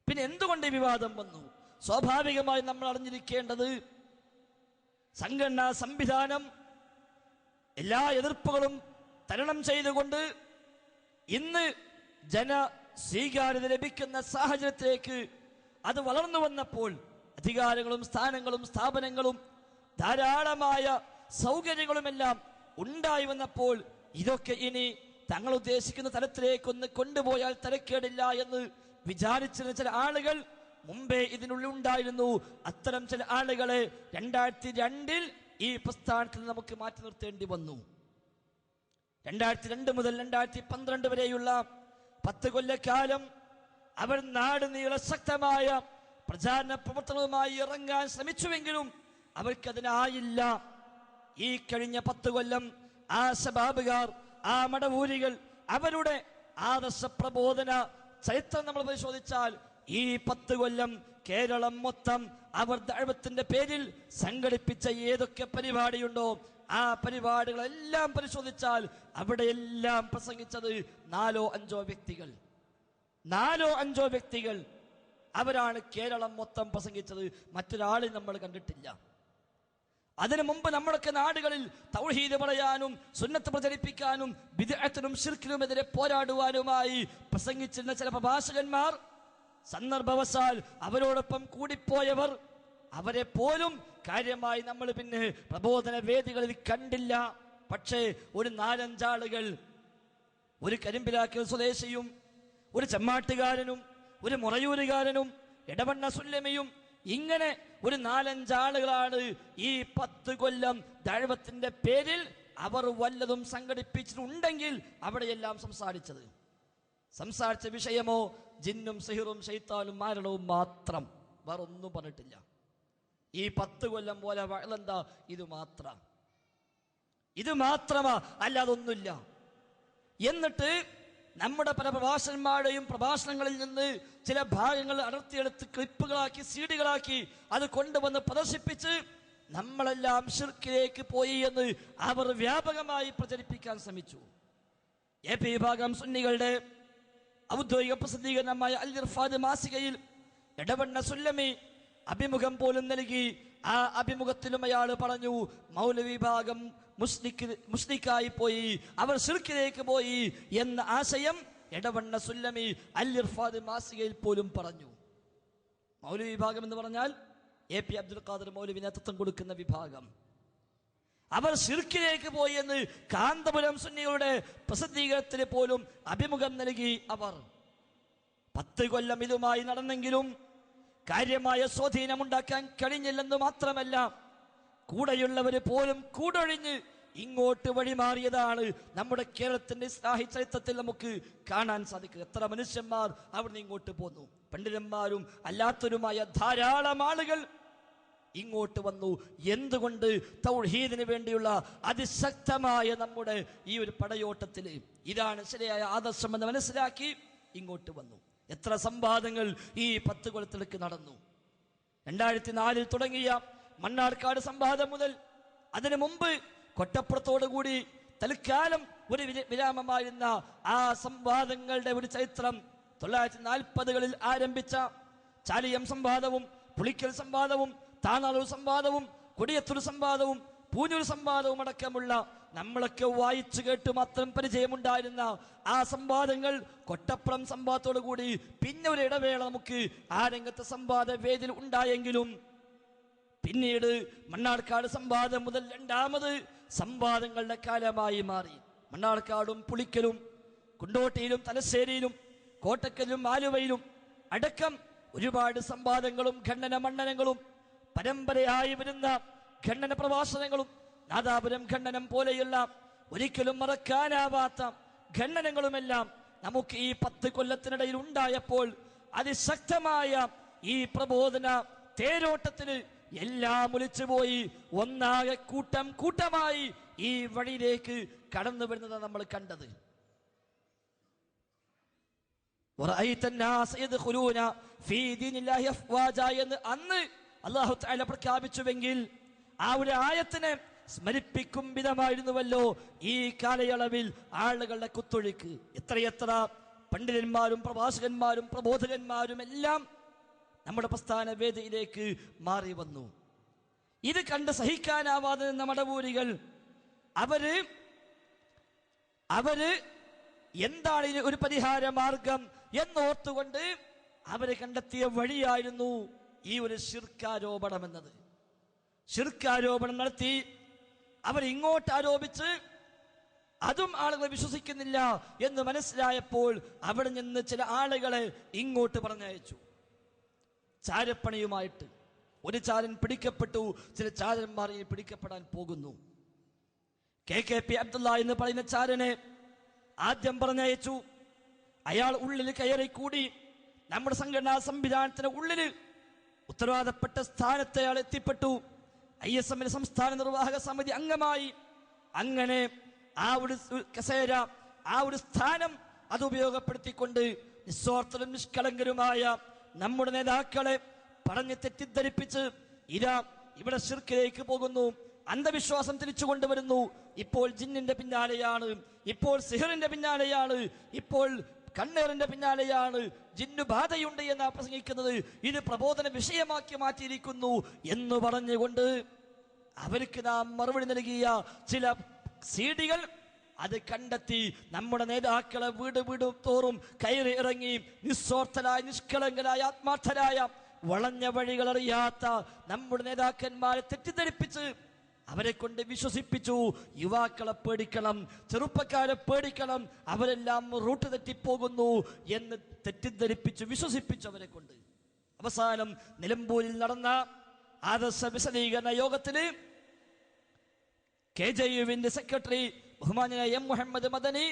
പിന്നെ എന്തുകൊണ്ട് ഈ വിവാദം വന്നു? സ്വാഭാവികമായി നമ്മൾ അറിഞ്ഞിരിക്കേണ്ടത്, സംഘടനാ സംവിധാനം എല്ലാ എതിർപ്പുകളും തരണം ചെയ്തുകൊണ്ട് ഇന്ന് സ്വീകാര്യത ലഭിക്കുന്ന സാഹചര്യത്തിലേക്ക് അത് വളർന്നു വന്നപ്പോൾ, അധികാരങ്ങളും സ്ഥാനങ്ങളും സ്ഥാപനങ്ങളും ധാരാളമായ സൗകര്യങ്ങളുമെല്ലാം ഉണ്ടായി വന്നപ്പോൾ, ഇതൊക്കെ ഇനി തങ്ങൾ ഉദ്ദേശിക്കുന്ന തലത്തിലേക്കൊന്ന് കൊണ്ടുപോയാൽ തരക്കേടില്ല എന്ന് വിചാരിച്ചിരുന്ന ചില ആളുകൾ മുമ്പേ ഇതിനുള്ളിൽ ഉണ്ടായിരുന്നു. അത്തരം ചില ആളുകളെ 2002 ഈ പ്രസ്ഥാനത്തിൽ നമുക്ക് മാറ്റി നിർത്തേണ്ടി വന്നു. 2002 മുതൽ 2012 വരെയുള്ള 10 കൊല്ലക്കാലം അവർ നാട് നീളെ ശക്തമായ പ്രചാരണ പ്രവർത്തനവുമായി ഇറങ്ങാൻ ശ്രമിച്ചുവെങ്കിലും അവർക്കതിനായില്ല. ഈ കഴിഞ്ഞ 10 കൊല്ലം ആ ശബാബുകാർ, ആ മടവൂരികൾ, അവരുടെ ആദർശ പ്രബോധന ചരിത്രം നമ്മൾ പരിശോധിച്ചാൽ ഈ 10 കൊല്ലം കേരളം മൊത്തം അവർ ദഅവത്തിന്റെ പേരിൽ സംഘടിപ്പിച്ച ഏതൊക്കെ പരിപാടിയുണ്ടോ ആ പരിപാടികളെല്ലാം പരിശോധിച്ചാൽ അവിടെയെല്ലാം പ്രസംഗിച്ചത് 4-5 വ്യക്തികൾ. അവരാണ് കേരളം മൊത്തം പ്രസംഗിച്ചത്. മറ്റൊരാളെ നമ്മൾ കണ്ടിട്ടില്ല. അതിനു മുമ്പ് നമ്മുടെ നാടുകളിൽ തൗഹീദ് പറയാനും സുന്നത്ത് പ്രചരിപ്പിക്കാനും ബിദ്അത്തിനും ശിർക്കിനുമെതിരെ പോരാടുവാനുമായി പ്രസംഗിച്ചിരുന്ന ചില പ്രഭാഷകന്മാർ, സന്ദർഭവശാൽ അവരോടൊപ്പം കൂടിപ്പോയവർ, അവരെ പോലും കാര്യമായി നമ്മൾ പിന്നെ പ്രബോധന വേദികളിൽ കണ്ടില്ല. പക്ഷേ ഒരു 4-5 ആളുകൾ, ഒരു കരിമ്പിലാക്കൽ സ്വദേശിയും ഒരു ചെമ്മാട്ടുകാരനും ഒരു മുറയൂരുകാരനും ഇടവണ്ണ സുല്ലമിയും, ഇങ്ങനെ ഒരു 4-5 ആളുകളാണ് ഈ 10 കൊല്ലം ദഅവത്തിന്റെ പേരിൽ അവർ വല്ലതും സംഘടിപ്പിച്ചിട്ടുണ്ടെങ്കിൽ അവിടെയെല്ലാം സംസാരിച്ച വിഷയമോ ജിന്നും സിഹിറും ശൈത്താനും മാരണവും മാത്രം, വേറെ ഒന്നും പറഞ്ഞിട്ടില്ല. ഈ 10 കൊല്ലം പോലെ വഅലെന്താ? ഇത് മാത്രമാ, അല്ലാതൊന്നുമില്ല. എന്നിട്ട് നമ്മുടെ പല പ്രഭാഷകന്മാരുടെയും പ്രഭാഷണങ്ങളിൽ നിന്ന് ചില ഭാഗങ്ങൾ അടർത്തിയെടുത്ത് ക്ലിപ്പുകളാക്കി, സീഡികളാക്കി അത് കൊണ്ടുവന്ന് പ്രദർശിപ്പിച്ച് നമ്മളെല്ലാം ശിർക്കിലേക്ക് പോയി എന്ന് അവർ വ്യാപകമായി പ്രചരിപ്പിക്കാൻ ശ്രമിച്ചു. AP വിഭാഗം സുന്നികളുടെ ഔദ്യോഗിക പ്രസിദ്ധീകരണമായ അൽ ഇർഫാദ് മാസികയിൽ ഇടവണ്ണ സുല്ലമി അഭിമുഖം പോലും നൽകി. ആ അഭിമുഖത്തിലും അയാൾ പറഞ്ഞു, മൗലവി വിഭാഗം മുസ്ലിക്കായി പോയി, അവർ ശിർക്കിലേക്ക് പോയി എന്ന ആശയം ഇടവണ്ണ സുല്ലമി അൽ ഇർഫാദ് മാസികയിൽ പോലും പറഞ്ഞു. മൗലവി വിഭാഗം എന്ന് പറഞ്ഞാൽ AP അബ്ദുൽ ഖാദർ മൗലവി നേതൃത്വം കൊടുക്കുന്ന വിഭാഗം. അവർ ശിർക്കിലേക്ക് പോയി എന്ന് കാന്തപുരം സുന്നികളുടെ പ്രസിദ്ധീകരണത്തിൽ പോലും അഭിമുഖം നൽകി. അവർ 10 കൊല്ലം ഇതുമായി നടന്നെങ്കിലും കാര്യമായ സ്വാധീനമുണ്ടാക്കാൻ കഴിഞ്ഞില്ലെന്ന് മാത്രമല്ല, കൂടെയുള്ളവര് പോലും കൂടൊഴിഞ്ഞ് ഇങ്ങോട്ട് വഴിമാറിയതാണ് നമ്മുടെ കേരളത്തിന്റെ ഇസ്ലാഹി ചരിത്രത്തിൽ നമുക്ക് കാണാൻ സാധിക്കുക. എത്ര മനുഷ്യന്മാർ അവിടുന്ന് ഇങ്ങോട്ട് പോന്നു. പണ്ഡിതന്മാരും അല്ലാത്തവരുമായ ധാരാളം ആളുകൾ ഇങ്ങോട്ട് വന്നു. എന്തുകൊണ്ട്? തൗഹീദിന് വേണ്ടിയുള്ള അതിശക്തമായ നമ്മുടെ ഈ ഒരു പടയോട്ടത്തിൽ ഇതാണ് ശരിയായ ആദർശം എന്ന് മനസ്സിലാക്കി ഇങ്ങോട്ട് വന്നു. എത്ര സംവാദങ്ങൾ ഈ 10 കൊല്ലത്തിലേക്ക് നടന്നു. 2004 തുടങ്ങിയ മണ്ണാർക്കാട് സംവാദം മുതൽ അതിനു മുമ്പ് കൊട്ടപ്പുറത്തോടുകൂടി തൽക്കാലം ഒരു വിരാമമായിരുന്ന ആ സംവാദങ്ങളുടെ ഒരു ചരിത്രം 1940കളിൽ ആരംഭിച്ച ചാലിയം സംവാദവും പുളിക്കൽ സംവാദവും താനാളൂർ സംവാദവും കൊടിയത്തൂർ സംവാദവും പൂഞ്ഞൂർ സംവാദവും അടക്കമുള്ള നമ്മളൊക്കെ വായിച്ചു കേട്ട് മാത്രം പരിചയമുണ്ടായിരുന്ന ആ സംവാദങ്ങൾ കൊട്ടപ്പുറം സംവാദത്തോടു കൂടി പിന്നെ ഒരു ഇടവേള നമുക്ക് ആ രംഗത്തെ സംവാദ വേദിയിൽ ഉണ്ടായെങ്കിലും പിന്നീട് മണ്ണാർക്കാട് സംവാദം മുതൽ രണ്ടാമത് സംവാദങ്ങളുടെ കാലമായി മാറി. മണ്ണാർക്കാടും പുളിക്കലും കുണ്ടോട്ടിയിലും തലശ്ശേരിയിലും കോട്ടക്കലിലും ആലുവയിലും അടക്കം ഒരുപാട് സംവാദങ്ങളും ഖണ്ഡന മണ്ഡനങ്ങളും പരമ്പരയായി വരുന്ന ഖണ്ഡന പ്രഭാഷണങ്ങളും നാദാപുരം ഖണ്ഡനം പോലെയുള്ള ഒരിക്കലും മറക്കാനാവാത്ത ഖണ്ഡനങ്ങളുമെല്ലാം നമുക്ക് ഈ 10 കൊല്ലത്തിനിടയിൽ ഉണ്ടായപ്പോൾ അതിശക്തമായ ഈ പ്രബോധന തേരോട്ടത്തിന് എല്ലാം ഒലിച്ചുപോയി ഒന്നാകെ കൂട്ടം കൂട്ടമായി ഈ വഴിയിലേക്ക് കടന്നു വരുന്നത് നമ്മൾ കണ്ടത്. എന്ന് അന്ന് അല്ലാഹു തആല പ്രഖ്യാപിച്ചുവെങ്കിൽ ആ ഒരു ആയത്തിനെ സ്മരിപ്പിക്കും വിധമായിരുന്നുവല്ലോ ഈ കാലയളവിൽ ആളുകളുടെ കുത്തൊഴുക്ക്. എത്രയെത്ര പണ്ഡിതന്മാരും പ്രഭാഷകന്മാരും പ്രബോധകന്മാരും എല്ലാം നമ്മുടെ പ്രസ്ഥാന വേദിയിലേക്ക് മാറി വന്നു. ഇത് കണ്ട് സഹിക്കാനാവാതെ നിന്ന മടവൂരികൾ അവര് എന്താണ് ഇതിന് ഒരു പരിഹാര മാർഗം എന്നോർത്തുകൊണ്ട് അവര് കണ്ടെത്തിയ വഴിയായിരുന്നു ഈ ഒരു ശിർക്കാരോപണം എന്നത്. ശിർക്കാരോപണം നടത്തി അവർ ഇങ്ങോട്ട് ആരോപിച്ച് അതും ആളുകൾ വിശ്വസിക്കുന്നില്ല എന്ന് മനസ്സിലായപ്പോൾ അവിടെ നിന്ന് ചില ആളുകളെ ഇങ്ങോട്ട് പറഞ്ഞയച്ചു ചാരപ്പണിയുമായിട്ട്. ഒരു ചാരൻ പിടിക്കപ്പെട്ടു, ചില ചാരന്മാർ ഇനി പിടിക്കപ്പെടാൻ പോകുന്നു. KKP അബ്ദുള്ള എന്ന് പറയുന്ന ചാരനെ ആദ്യം പറഞ്ഞയച്ചു. അയാൾ ഉള്ളിൽ കയറി കൂടി. നമ്മുടെ സംഘടനാ സംവിധാനത്തിന് ഉള്ളിൽ ഉത്തരവാദപ്പെട്ട സ്ഥാനത്ത് അയാൾ എത്തിപ്പെട്ടു. ISM സംസ്ഥാന നിർവാഹക സമിതി അംഗമായി. അങ്ങനെ ആ ഒരു കസേര, ആ ഒരു സ്ഥാനം അത് ഉപയോഗപ്പെടുത്തിക്കൊണ്ട് നിസ്വാർത്ഥരും നിഷ്കളങ്കരുമായ നമ്മുടെ നേതാക്കളെ പറഞ്ഞ് തെറ്റിദ്ധരിപ്പിച്ച് ഇവിടെ ശിർക്കിലേക്ക് പോകുന്നു, അന്ധവിശ്വാസം തിരിച്ചു കൊണ്ടുവരുന്നു. ഇപ്പോൾ ജിന്നിന്റെ പിന്നാലെയാണ്, ഇപ്പോൾ സിഹറിന്റെ പിന്നാലെയാണ്, ഇപ്പോൾ കണ്ണേറിന്റെ പിന്നാലെയാണ്, ജിന്നുബാധയുണ്ട് എന്നാ പ്രസംഗിക്കുന്നത്, ഇത് പ്രബോധന വിഷയമാക്കി മാറ്റിയിരിക്കുന്നു എന്ന് പറഞ്ഞുകൊണ്ട് അവർക്ക് നാം മറുപടി നൽകിയ ചില സീഡികൾ അത് കണ്ടെത്തി നമ്മുടെ നേതാക്കളെ വീട് തോറും കയറി ഇറങ്ങി നിസ്വാർത്ഥരായ നിഷ്കളങ്കരായ ആത്മാർത്ഥരായ വളഞ്ഞ വഴികൾ അറിയാത്ത നമ്മുടെ നേതാക്കന്മാരെ തെറ്റിദ്ധരിപ്പിച്ച് അവരെ കൊണ്ട് വിശ്വസിപ്പിച്ചു. യുവാക്കളെ പേടിക്കണം, ചെറുപ്പക്കാരെ പേടിക്കണം, അവരെല്ലാം റൂട്ട് തെറ്റിപ്പോകുന്നു എന്ന് തെറ്റിദ്ധരിപ്പിച്ചു വിശ്വസിപ്പിച്ചു അവരെ കൊണ്ട്. അവസാനം നിലമ്പൂരിൽ നടന്ന ആദർശ വിശദീകരണ യോഗത്തിന് KJUവിന്റെ സെക്രട്ടറി ബഹുമാന്യനായ M. മുഹമ്മദ് മദനി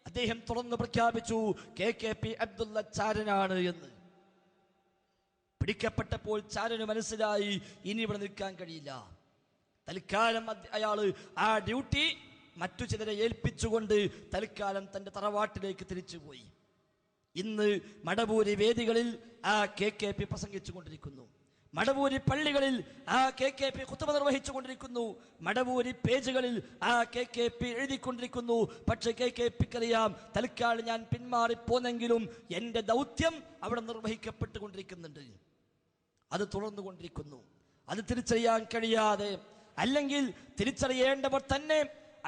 അദ്ദേഹം തുറന്നു പ്രഖ്യാപിച്ചു KKP അബ്ദുള്ള ചാരനാണ് എന്ന്. പിടിക്കപ്പെട്ടപ്പോൾ ചാരന് മനസ്സിലായി ഇനി ഇവിടെ നിൽക്കാൻ കഴിയില്ല. തൽക്കാലം അയാള് ആ ഡ്യൂട്ടി മറ്റു ചിലരെ ഏൽപ്പിച്ചുകൊണ്ട് തൽക്കാലം തന്റെ തറവാട്ടിലേക്ക് തിരിച്ചുപോയി. ഇന്ന് മടവൂരി വേദികളിൽ ആ KKP പ്രസംഗിച്ചു കൊണ്ടിരിക്കുന്നു. മടവൂരി പള്ളികളിൽ ആ KKP ഖുതുബ നിർവഹിച്ചു കൊണ്ടിരിക്കുന്നു. മടവൂരി പേജുകളിൽ ആ KKP എഴുതിക്കൊണ്ടിരിക്കുന്നു. പക്ഷെ KKPക്കറിയാം തൽക്കാലം ഞാൻ പിന്മാറിപ്പോന്നെങ്കിലും എന്റെ ദൗത്യം അവിടെ നിർവഹിക്കപ്പെട്ടുകൊണ്ടിരിക്കുന്നുണ്ട്, അത് തുടർന്നുകൊണ്ടിരിക്കുന്നു. അത് തിരിച്ചറിയാൻ കഴിയാതെ, അല്ലെങ്കിൽ തിരിച്ചറിയേണ്ടവർ തന്നെ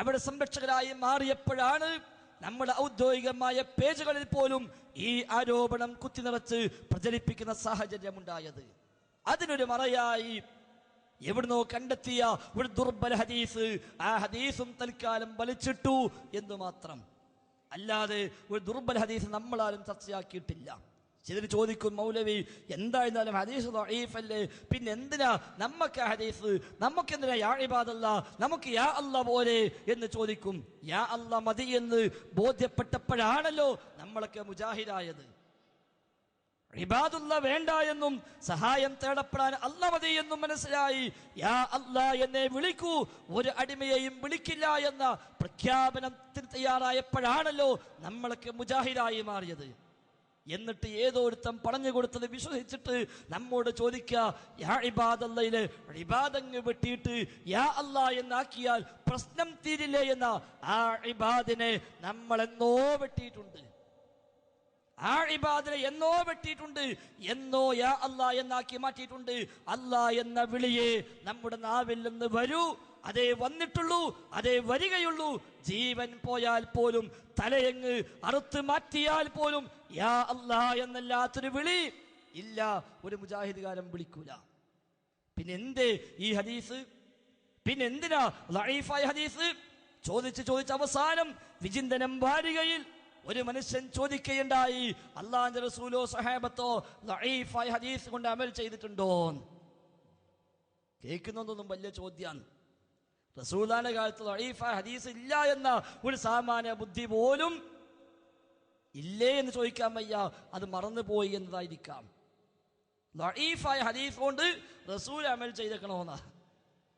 അവിടെ സംരക്ഷകരായി മാറിയപ്പോഴാണ് നമ്മുടെ ഔദ്യോഗികമായ പേജുകളിൽ പോലും ഈ ആരോപണം കുത്തിനിറച്ച് പ്രചരിപ്പിക്കുന്ന സാഹചര്യമുണ്ടായത്. അതിനൊരു മറയായി എവിടുന്നോ കണ്ടെത്തിയ ഒരു ദുർബല ഹദീസ്, ആ ഹദീസും തൽക്കാലം വലിച്ചിട്ടു എന്ന് മാത്രം. അല്ലാതെ ഒരു ദുർബല ഹദീസ് നമ്മളാരും ചർച്ചയാക്കിയിട്ടില്ല. ചിലർ ചോദിക്കും, മൗലവി എന്തായിരുന്നാലും ഹദീസ് ദഈഫല്ലേ, പിന്നെ എന്തിനാ നമുക്ക് ഹദീസ്, നമുക്കെന്തിനാ യാ ഇബാദല്ലാ, നമുക്ക് യാ അല്ലാ പോലെ എന്ന് ചോദിക്കും. യാ അല്ലാ മതി എന്ന് ബോധ്യപ്പെട്ടപ്പോഴാണല്ലോ നമ്മളൊക്കെ മുജാഹിദായത്. ഇബാദുള്ള വേണ്ട എന്നും സഹായം തേടപ്പെടാൻ അല്ലാ മതി എന്നും മനസ്സിലായി. യാ അല്ലാ എന്നെ വിളിക്കൂ, ഒരു അടിമയെയും വിളിക്കില്ല എന്ന പ്രഖ്യാപനത്തിന് തയ്യാറായപ്പോഴാണല്ലോ നമ്മളൊക്കെ മുജാഹിദായി മാറിയത്. എന്നിട്ട് ഏതോരുത്തം പറഞ്ഞു കൊടുത്തത് വിശ്വസിച്ചിട്ട് നമ്മോട് ചോദിക്കുക, യാ ഇബാദല്ലയിലെ ഇബാദങ്ങ് വെട്ടിയിട്ട് യാ അല്ലാ എന്നാക്കിയാൽ പ്രശ്നം തീരില്ലേ എന്ന ആ ഇബാദിനെ നമ്മളെന്നോ വെട്ടിയിട്ടുണ്ട്. ആ ഇബാദിനെ എന്നോ വെട്ടിയിട്ടുണ്ട്, എന്നോ യാ അല്ലാ എന്നാക്കി മാറ്റിയിട്ടുണ്ട്. അല്ലാ എന്ന വിളിയെ നമ്മുടെ നാവിൽ നിന്ന് വരൂ, അതേ വന്നിട്ടുള്ളൂ, അതേ വരികയുള്ളൂ. ജീവൻ പോയാൽ പോലും, തലയങ്ങ് അറുത്ത് മാറ്റിയാൽ പോലും യാ അല്ലാ എന്നല്ലാത്തൊരു വിളി ഇല്ല, ഒരു മുജാഹിദുകാരൻ വിളിക്കൂല. പിന്നെ എന്തേ ഈ ഹദീസ്, പിന്നെ എന്തിനാ ദഈഫായ ഹദീസ്? ചോദിച്ച് അവസാനം വിചിന്തനം വാരികയിൽ ഒരു മനുഷ്യൻ ചോദിക്കുകയുണ്ടായി, അല്ലാഹുവിന്റെ റസൂലോ സഹാബത്തോ ദഈഫായ ഹദീസ് കൊണ്ട് അമൽ ചെയ്തിട്ടുണ്ടോ? കേൾക്കുന്നതൊന്നും വലിയ ചോദ്യമാണ്. റസൂലുള്ളാഹിന്റെ കാലത്ത് ദഈഫായ ഹദീസ് ഇല്ല എന്ന ഒരു സാമാന്യ ബുദ്ധി പോലും ഇല്ലേ എന്ന് ചോദിക്കാൻ വയ്യ, അത് മറന്നുപോയി എന്നതായിരിക്കാം. ദഈഫായ ഹദീസ് കൊണ്ട് റസൂൽ അമൽ ചെയ്തേക്കണമെന്നാ.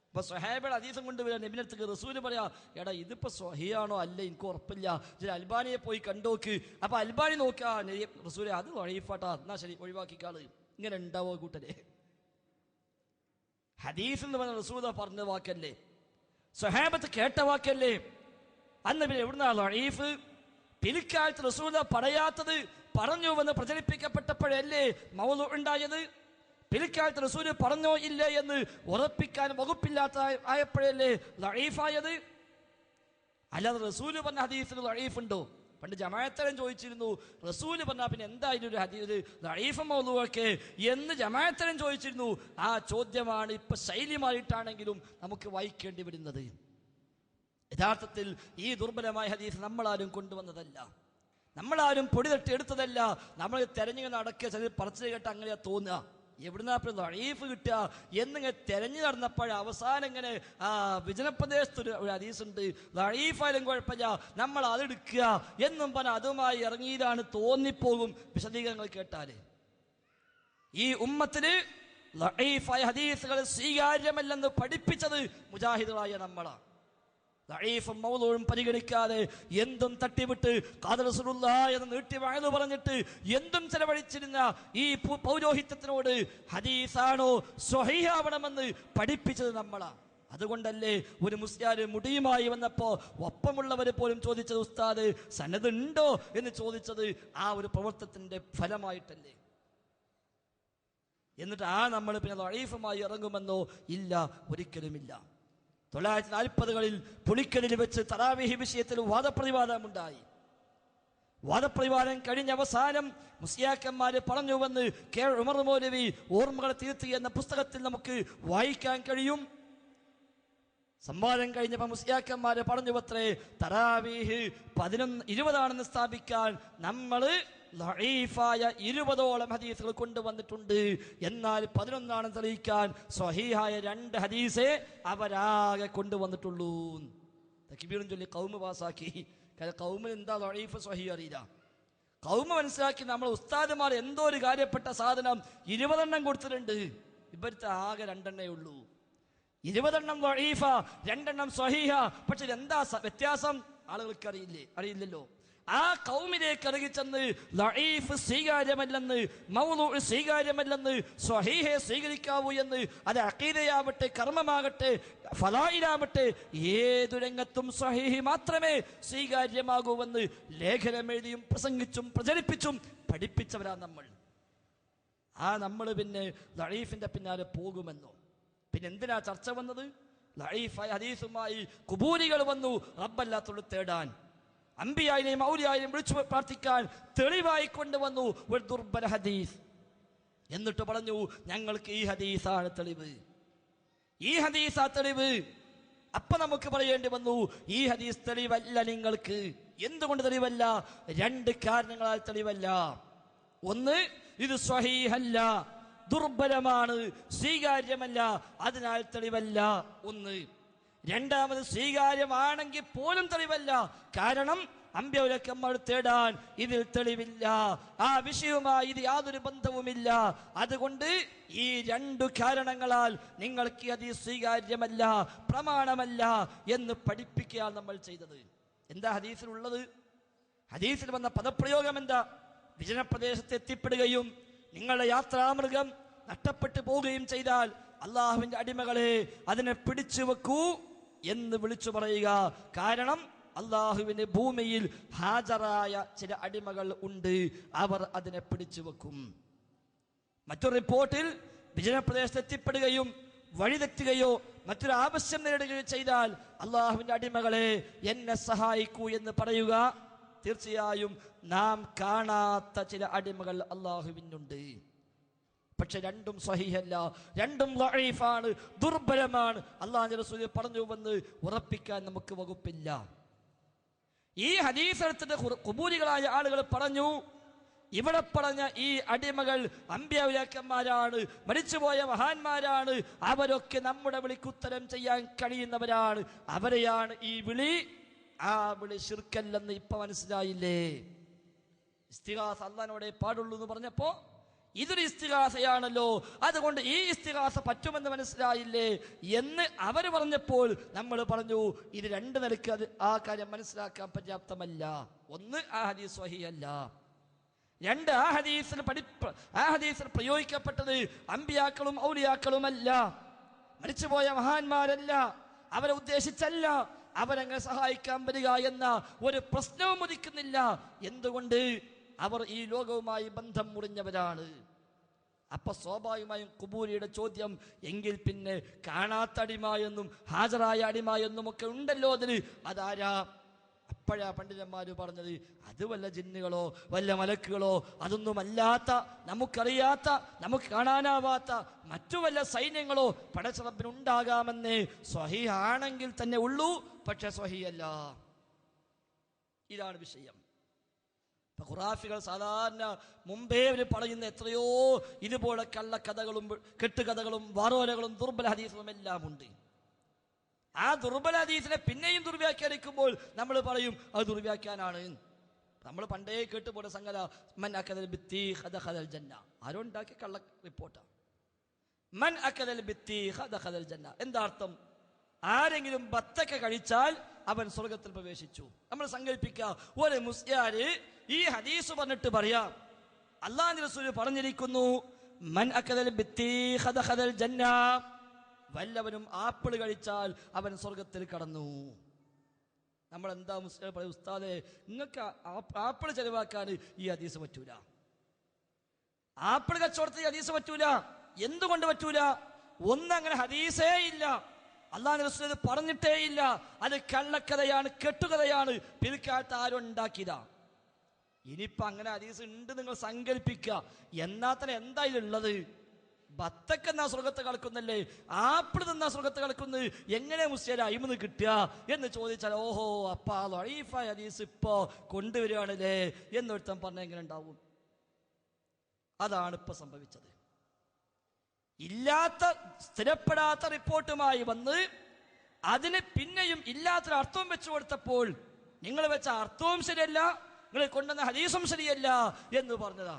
ഇപ്പൊ സ്വഹാബിയുടെ ഹദീസും കൊണ്ട് വരാൻ നബിനടുത്തേക്ക് റസൂൽ പറയാ, എടാ ഇതിപ്പോ സ്വഹിയാണോ അല്ല എനിക്ക് ഉറപ്പില്ല, ഇതിൽ അൽബാനിയെ പോയി കണ്ടോക്ക്. അപ്പൊ അൽബാനി നോക്കാ റസൂലെ അത് ദഈഫാട്ടാ, എന്നാ ശരി ഒഴിവാക്കിക്കാള്. ഇങ്ങനെ ഉണ്ടാവോ കൂട്ടരെ? ഹദീസ് എന്ന് പറഞ്ഞ റസൂൽ പറഞ്ഞ വാക്കല്ലേ, സ്വഹാബത്ത് കേട്ട വാക്കല്ലേ. അന്ന് പിന്നെ എവിടുന്നാ ദഈഫ്? പിൽക്കാലത്ത് റസൂൽ പറയാത്തത് പറഞ്ഞുവെന്ന് പ്രചരിപ്പിക്കപ്പെട്ടപ്പോഴല്ലേ മൗലു ഉണ്ടായത്. പിൽക്കാലത്ത് റസൂൽ പറഞ്ഞോ ഇല്ലേ എന്ന് ഉറപ്പിക്കാൻ വകുപ്പില്ലാത്ത ആയപ്പോഴല്ലേ ദഈഫായത്. അല്ലാതെ റസൂൽ പറഞ്ഞ ഹദീസിൽ ദഈഫ് ഉണ്ടോ? പണ്ട് ജമാഅത്തലൻ ചോദിച്ചിരുന്നു, റസൂൽ പറഞ്ഞാൽ പിന്നെ എന്തായാലും ഒരു ഹദീസ് ദഈഫ് മൗലൂഅൊക്കെ എന്ന് ജമാഅത്തലൻ ചോദിച്ചിരുന്നു. ആ ചോദ്യമാണ് ഇപ്പൊ ശൈലിമായിട്ടാണെങ്കിലും നമുക്ക് വായിക്കേണ്ടി വരുന്നത്. യഥാർത്ഥത്തിൽ ഈ ദുർബലമായ ഹദീസ് നമ്മളാരും കൊണ്ടുവന്നതല്ല, നമ്മളാരും പൊടി തട്ടി എടുത്തതല്ല. നമ്മൾ തെരഞ്ഞു നടക്കുക, ചില പറച്ചിൽ കേട്ട് അങ്ങനെയാ തോന്നുക, എവിടുന്നാ ദഈഫ് കിട്ടുക എന്നിങ്ങനെ തെരഞ്ഞു നടന്നപ്പോഴ അവസാനം ഇങ്ങനെ വിജനപ്രദേശത്ത് ഒരു ഹദീസ് ഉണ്ട്, ദഈഫായാലും കുഴപ്പമില്ല നമ്മൾ അതെടുക്കുക എന്നും പറഞ്ഞാൽ അതുമായി ഇറങ്ങിയതാണ് തോന്നിപ്പോകും വിശദീകരണങ്ങൾ കേട്ടാല്. ഈ ഉമ്മത്തിന് ദഈഫായ ഹദീസുകൾ സ്വീകാര്യമല്ലെന്ന് പഠിപ്പിച്ചത് മുജാഹിദുകളായ നമ്മളാണ്. ദഈഫും മൗലൂഉം പരിഗണിക്കാതെ എന്തും തട്ടിവിട്ട് ഖാദർ റസൂലുള്ളാഹി എന്ന് നീട്ടി വഅദ് പറഞ്ഞിട്ട് എന്തും ചെലവഴിച്ചിരുന്ന ഈ പൗരോഹിത്യത്തിനോട് ഹദീസാണോ സ്വഹീഹാവണമെന്ന് പഠിപ്പിച്ചത് നമ്മളാണ്. അതുകൊണ്ടല്ലേ ഒരു മുസ്ലിയാർ മുടിയുമായി വന്നപ്പോ ഒപ്പമുള്ളവർ പോലും ചോദിച്ചത്, ഉസ്താദ് സനദ് ഉണ്ടോ എന്ന് ചോദിച്ചത് ആ ഒരു പ്രവർത്തനത്തിന്റെ ഫലമായിട്ടല്ലേ. എന്നിട്ട് നമ്മൾ പിന്നെ ദഈഫുമായി ഇറങ്ങുമെന്നോ? ഇല്ല, ഒരിക്കലുമില്ല. 1940കളിൽ പുളിക്കലിൽ വെച്ച് തറാവീഹ് വിഷയത്തിൽ വാദപ്രതിവാദമുണ്ടായി. വാദപ്രതിവാദം കഴിഞ്ഞ അവസാനം മുസ്ലിയാക്കന്മാര് പറഞ്ഞുവെന്ന് കെ ഉമർ മൗലവി ഓർമ്മകളെ തിരുത്തി എന്ന പുസ്തകത്തിൽ നമുക്ക് വായിക്കാൻ കഴിയും. സംവാദം കഴിഞ്ഞപ്പോൾ മുസ്ലിയാക്കന്മാര് പറഞ്ഞുവത്രേ, തറാവീഹ് 20 സ്ഥാപിക്കാൻ നമ്മൾ ദഈഫായ 20ഓളം ഹദീസുകൾ കൊണ്ടുവന്നിട്ടുണ്ട്. എന്നാൽ 11 തെളിയിക്കാൻ സ്വഹീഹായ 2 ഹദീസേ അവരാകെ കൊണ്ടുവന്നിട്ടുള്ളൂ. തക്ബീറും ചൊല്ലി ഖൗമ് പാസാക്കി. കാരണം ഖൗമിന് എന്താ ദഈഫ് സ്വഹീഹ് അറിയില്ല. ഖൗമ് മനസ്സിലാക്കി നമ്മൾ ഉസ്താദുമാർ എന്തോ ഒരു കാര്യപ്പെട്ട സാധനം 20 കൊടുത്തിട്ടുണ്ട്, ഇവർക്ക് ആകെ 2 ഉള്ളൂ. 20 ദഈഫ, 2 സ്വഹീഹ. പക്ഷെ എന്താ വ്യത്യാസം ആളുകൾക്ക് അറിയില്ലല്ലോ. ആ ഖൗമിലേക്ക് ഇറങ്ങിച്ചെന്ന് ദഈഫ് സ്വീകാര്യമല്ലെന്ന്, മൗലൂഉ സ്വീകാര്യമല്ലെന്ന്, സ്വഹീഹെ സ്വീകരിക്കാവൂ എന്ന്, അത് അഖീദയാവട്ടെ, കർമ്മമാകട്ടെ, ഫളായിലാവട്ടെ, ഏതു രംഗത്തും സ്വഹീഹ് മാത്രമേ സ്വീകാര്യമാകൂവെന്ന് ലേഖനം എഴുതിയും പ്രസംഗിച്ചും പ്രചരിപ്പിച്ചും പഠിപ്പിച്ചവരാ നമ്മൾ. നമ്മൾ പിന്നെ ദഈഫിന്റെ പിന്നാലെ പോകുമെന്നോ? പിന്നെ എന്തിനാ ചർച്ച വന്നത്? ദഈഫായ ഹദീസുമായി ഖുബൂരികൾ വന്നു റബ്ബല്ലാത്തോട് തേടാൻ, അമ്പിയായിനെയും ഔലിയായിനെയും വിളിച്ചു പ്രാർത്ഥിക്കാൻ തെളിവായി കൊണ്ടുവന്നു ഒരു ദുർബല ഹദീസ്. എന്നിട്ട് പറഞ്ഞു, ഞങ്ങൾക്ക് ഈ ഹദീസാണ് തെളിവ്, ഈ ഹദീസാ തെളിവ്. അപ്പൊ നമുക്ക് പറയേണ്ടി വന്നു, ഈ ഹദീസ് തെളിവല്ല നിങ്ങൾക്ക്. എന്തുകൊണ്ട് തെളിവല്ല? 2 കാരണങ്ങളാൽ തെളിവല്ല. ഒന്ന്, ഇത് സ്വഹീഹല്ല, ദുർബലമാണ്, സ്വീകാര്യമല്ല, അതിനാൽ തെളിവല്ല ഒന്ന്. രണ്ടാമത്, സ്വീകാര്യമാണെങ്കിൽ പോലും തെളിവല്ല. കാരണം അമ്പ്യൗലക്കന്മാർ തേടാൻ ഇതിൽ തെളിവില്ല, ആ വിഷയവുമായി ഇത് യാതൊരു ബന്ധവുമില്ല. അതുകൊണ്ട് ഈ 2 കാരണങ്ങളാൽ നിങ്ങൾക്ക് അത് സ്വീകാര്യമല്ല, പ്രമാണമല്ല എന്ന് പഠിപ്പിക്കുകയാണ് നമ്മൾ ചെയ്തത്. എന്താ ഹദീസിലുള്ളത്? ഹദീസിൽ വന്ന പദപ്രയോഗം എന്താ? വിജനപ്രദേശത്ത് എത്തിപ്പെടുകയും നിങ്ങളുടെ യാത്രാമൃഗം നഷ്ടപ്പെട്ടു പോവുകയും ചെയ്താൽ അള്ളാഹുവിന്റെ അടിമകളെ അതിനെ പിടിച്ചു വെക്കൂ എന്ന് വിളിച്ചു പറയുക. കാരണം അള്ളാഹുവിന് ഭൂമിയിൽ ഹാജരായ ചില അടിമകൾ ഉണ്ട്, അവർ അതിനെ പിടിച്ചു വെക്കും. മറ്റൊരു റിപ്പോർട്ടിൽ വിജനപ്രദേശത്ത് എത്തിപ്പെടുകയും വഴിതെറ്റുകയോ മറ്റൊരു ആവശ്യം നേടുകയോ ചെയ്താൽ അള്ളാഹുവിന്റെ അടിമകളെ എന്നെ സഹായിക്കൂ എന്ന് പറയുക. തീർച്ചയായും നാം കാണാത്ത ചില അടിമകൾ അള്ളാഹുവിനുണ്ട്. പക്ഷെ 2 സ്വഹീഹല്ല, 2 ദഈഫാണ്, ദുർബലമാണ്. അല്ലാഹുവിന്റെ റസൂൽ പറഞ്ഞുവെന്ന് ഉറപ്പിക്കാൻ നമുക്ക് വകുപ്പില്ല. ഈ ഹദീസ് എടുത്തിട്ട് ഖുബൂരികളായ ആളുകൾ പറഞ്ഞു, ഇവിടെ പറഞ്ഞ ഈ അടിമകൾ അമ്പിയാക്കന്മാരാണ്, മരിച്ചുപോയ മഹാന്മാരാണ്, അവരൊക്കെ നമ്മുടെ വിളിക്ക് ഉത്തരം ചെയ്യാൻ കഴിയുന്നവരാണ്, അവരെയാണ് ഈ വിളി. ആ വിളി ശിർക്കല്ലെന്ന് ഇപ്പൊ മനസ്സിലായില്ലേ? ഇസ്തിഗാസ അല്ലാഹുവിനോടേ പാടുള്ളൂ എന്ന് പറഞ്ഞപ്പോ ഇതൊരു ഇസ്തിഗാസയാണല്ലോ, അതുകൊണ്ട് ഈ ഇസ്തിഗാസ പറ്റുമെന്ന് മനസ്സിലായില്ലേ എന്ന് അവർ പറഞ്ഞപ്പോൾ നമ്മൾ പറഞ്ഞു ഇത് രണ്ട് നിലയ്ക്ക് അത് ആ കാര്യം മനസ്സിലാക്കാൻ പര്യാപ്തമല്ല. ഒന്ന്, ആ ഹദീസ് സ്വഹീഹല്ല. രണ്ട്, ആ ഹദീസിൽ പ്രയോഗിക്കപ്പെട്ടത് അമ്പിയാക്കളും ഔലിയാക്കളുമല്ല, മരിച്ചുപോയ മഹാന്മാരല്ല, അവരെ ഉദ്ദേശിച്ചല്ല അവരങ്ങനെ സഹായിക്കാൻ വരിക എന്ന ഒരു പ്രശ്നവും ഉദിക്കുന്നില്ല. എന്തുകൊണ്ട്? അവർ ഈ ലോകവുമായി ബന്ധം മുറിഞ്ഞവരാണ്. അപ്പൊ സ്വാഭാവികമായും കുബൂരിയുടെ ചോദ്യം, എങ്കിൽ പിന്നെ കാണാത്ത അടിമയെന്നും ഹാജരായ അടിമയെന്നും ഒക്കെ ഉണ്ടല്ലോ അതിന്, അതാരാ? അപ്പോഴാ പണ്ഡിതന്മാര് പറഞ്ഞത്, അത് വല്ല ജിന്നുകളോ വല്ല മലക്കുകളോ അതൊന്നുമല്ലാത്ത, നമുക്കറിയാത്ത, നമുക്ക് കാണാനാവാത്ത മറ്റു വല്ല സൈന്യങ്ങളോ പടച്ചറബിനുണ്ടാകാമെന്നേ സ്വഹീഹാണെങ്കിൽ തന്നെ ഉള്ളൂ. പക്ഷെ സ്വഹീഹല്ല. ഇതാണ് വിഷയം. ഇപ്പൊ ഖുറാഫികൾ സാധാരണ മുമ്പേ അവർ പറയുന്ന എത്രയോ ഇതുപോലെ കള്ളക്കഥകളും കെട്ടുകഥകളും വാറോലകളും ദുർബല ഹദീസുകളും എല്ലാം ഉണ്ട്. ആ ദുർബല ഹദീസിനെ പിന്നെയും ദുർവ്യാഖ്യാനിക്കുമ്പോൾ നമ്മൾ പറയും അത് ദുർവ്യാഖ്യാനാണ്. നമ്മൾ പണ്ടേ കേട്ടുപോയ സംഗത മൻ അക്കദൽ ബിത്തി ഖദഖലൽ ജന്ന, ആരോ ഉണ്ടാക്കിയ കള്ള റിപ്പോർട്ടാണ്. മൻ അക്കദൽ ബിത്തി ഖദഖലൽ ജന്ന എന്താ അർത്ഥം? ആരെങ്കിലും ബത്തക്ക കഴിച്ചാൽ അവൻ സ്വർഗത്തിൽ പ്രവേശിച്ചു. നമ്മൾ സങ്കല്പിക്കുക, ഒരു മുസ്ലിയാര് ഈ ഹദീസ് പറഞ്ഞിട്ട് പറയാം, അല്ലാഹുവിന്റെ റസൂൽ പറഞ്ഞിരിക്കുന്നു മൻ അക്കദൽ ബിത്തി ഖദഖലൽ ജന്ന, വല്ലവനും ആപ്പിൾ കഴിച്ചാൽ അവൻ സ്വർഗത്തിൽ കടന്നു. നമ്മൾ എന്താ മുസ്ലിം പറയും, ഉസ്താദേ നിങ്ങൾക്ക് ആപ്പിൾ ചെലവാക്കാൻ ഈ ഹദീസ് പറ്റൂല, ആപ്പിൾ കച്ചവടത്തിൽ ഹദീസ് പറ്റൂല. എന്തുകൊണ്ട് പറ്റൂല? ഒന്നങ്ങനെ ഹദീസേ ഇല്ല, അല്ലാഹുവിന്റെ റസൂൽ പറഞ്ഞിട്ടേ ഇല്ല. അത് കള്ളക്കഥയാണ്, കെട്ടുകഥയാണ്, പിൽക്കാലത്ത് ആരും ഉണ്ടാക്കിയതാ. ഇനിയിപ്പോ അങ്ങനെ ഹദീസ് ഉണ്ട് നിങ്ങൾ സങ്കല്പിക്കുക. എന്നാ തന്നെ എന്താ ഇതിലുള്ളത്? ബത്തക്ക എന്നാ സ്വർഗത്ത് കളിക്കുന്നല്ലേ, ആപ്പിൾ തിന്നാ സ്വർഗത്ത് കളിക്കുന്നത്, എങ്ങനെ മുസ്ലിം അയിമന്ന് കിട്ടുക എന്ന് ചോദിച്ചാൽ, ഓഹോ അപ്പാ ലഈഫായ ഹദീസ് ഇപ്പോ കൊണ്ടുവരികയാണല്ലേ എന്നൊരുത്തൻ പറഞ്ഞ എങ്ങനെ ഉണ്ടാവും? അതാണ് ഇപ്പൊ സംഭവിച്ചത്. ഇല്ലാത്ത സ്ഥിരപ്പെടാത്ത റിപ്പോർട്ടുമായി വന്ന് അതിന് പിന്നെയും ഇല്ലാത്തൊരു അർത്ഥവും വെച്ചു കൊടുത്തപ്പോൾ നിങ്ങൾ വെച്ച അർത്ഥവും ശരിയല്ല, നിങ്ങൾ കൊണ്ടുവന്ന ഹദീസും ശരിയല്ല എന്ന് പറഞ്ഞതാ.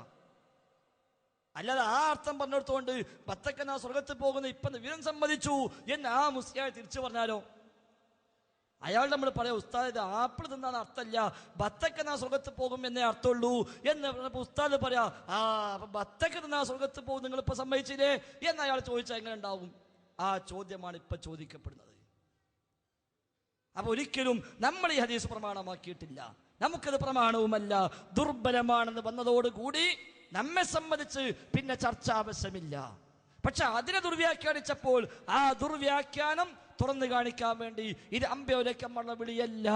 അല്ലാതെ ആ അർത്ഥം പറഞ്ഞെടുത്തോണ്ട് ബത്തക്കന സ്വർഗത്തിൽ പോകുന്ന ഇപ്പൊ വിവരം സമ്മതിച്ചു എന്ന് ആ മുസ്ലിം തിരിച്ചു പറഞ്ഞാലോ? അയാൾ നമ്മൾ പറയാം, ഉസ്താദ് ആപ്പിൾ തിന്നാന്ന് അർത്ഥമല്ല, ബത്തക്കന സ്വർഗത്ത് പോകും എന്നേ അർത്ഥമുള്ളൂ എന്ന് പറഞ്ഞപ്പോ ഉസ്താദ് പറയാ, ആ അപ്പൊ ബത്തക്ക തിന്നാ സ്വർഗത്ത് പോകും നിങ്ങൾ ഇപ്പൊ സമ്മതിച്ചില്ലേ എന്ന് അയാൾ ചോദിച്ചാൽ എങ്ങനെ ഉണ്ടാവും? ആ ചോദ്യമാണ് ഇപ്പൊ ചോദിക്കപ്പെടുന്നത്. അപ്പൊ ഒരിക്കലും നമ്മൾ ഈ ഹദീസ് പ്രമാണമാക്കിയിട്ടില്ല, നമുക്കത് പ്രമാണവുമല്ല, ദുർബലമാണെന്ന് വന്നതോടുകൂടി നമ്മെ സംബന്ധിച്ച് പിന്നെ ചർച്ച ആവശ്യമില്ല. പക്ഷെ അതിനെ ദുർവ്യാഖ്യാനിച്ചപ്പോൾ ആ ദുർവ്യാഖ്യാനം തുറന്നു കാണിക്കാൻ വേണ്ടി ഇത് അമ്പയോലേക്കമ്മ വിളിയല്ല,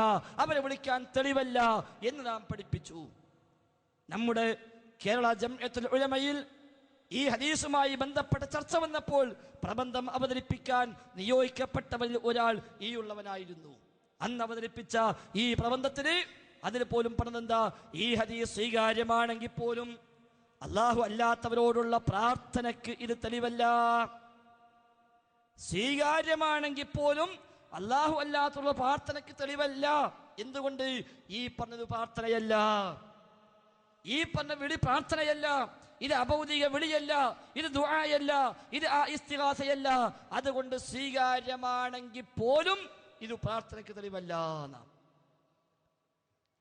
അവരെ വിളിക്കാൻ തെളിവല്ല എന്ന് നാം പഠിപ്പിച്ചു. നമ്മുടെ കേരള ജംഇയത്തുൽ ഉലമയിൽ ഈ ഹദീസുമായി ബന്ധപ്പെട്ട ചർച്ച വന്നപ്പോൾ പ്രബന്ധം അവതരിപ്പിക്കാൻ നിയോഗിക്കപ്പെട്ടവരിൽ ഒരാൾ ഈ ഉള്ളവനായിരുന്നു. അന്ന് അവതരിപ്പിച്ച ഈ പ്രബന്ധത്തിന് അതിൽ പോലും പറഞ്ഞെന്താ, ഈ ഹദീസ് സ്വീകാര്യമാണെങ്കിൽ പോലും അല്ലാഹു അല്ലാത്തവരോടുള്ള പ്രാർത്ഥനയ്ക്ക് ഇത് തെളിവല്ല. സ്വീകാര്യമാണെങ്കിൽ പോലും അല്ലാഹു അല്ലാത്തവരുടെ പ്രാർത്ഥനയ്ക്ക് തെളിവല്ല. എന്തുകൊണ്ട്? ഈ പറഞ്ഞത് പ്രാർത്ഥനയല്ല, ഈ പറഞ്ഞ വിളി പ്രാർത്ഥനയല്ല, ഇത് അഭൗതിക വിളിയല്ല, ഇത് ദുആയല്ല, ഇത് ഇസ്തിഗാസയല്ല. അതുകൊണ്ട് സ്വീകാര്യമാണെങ്കിൽ പോലും ഇത് പ്രാർത്ഥനയ്ക്ക് തെളിവല്ല.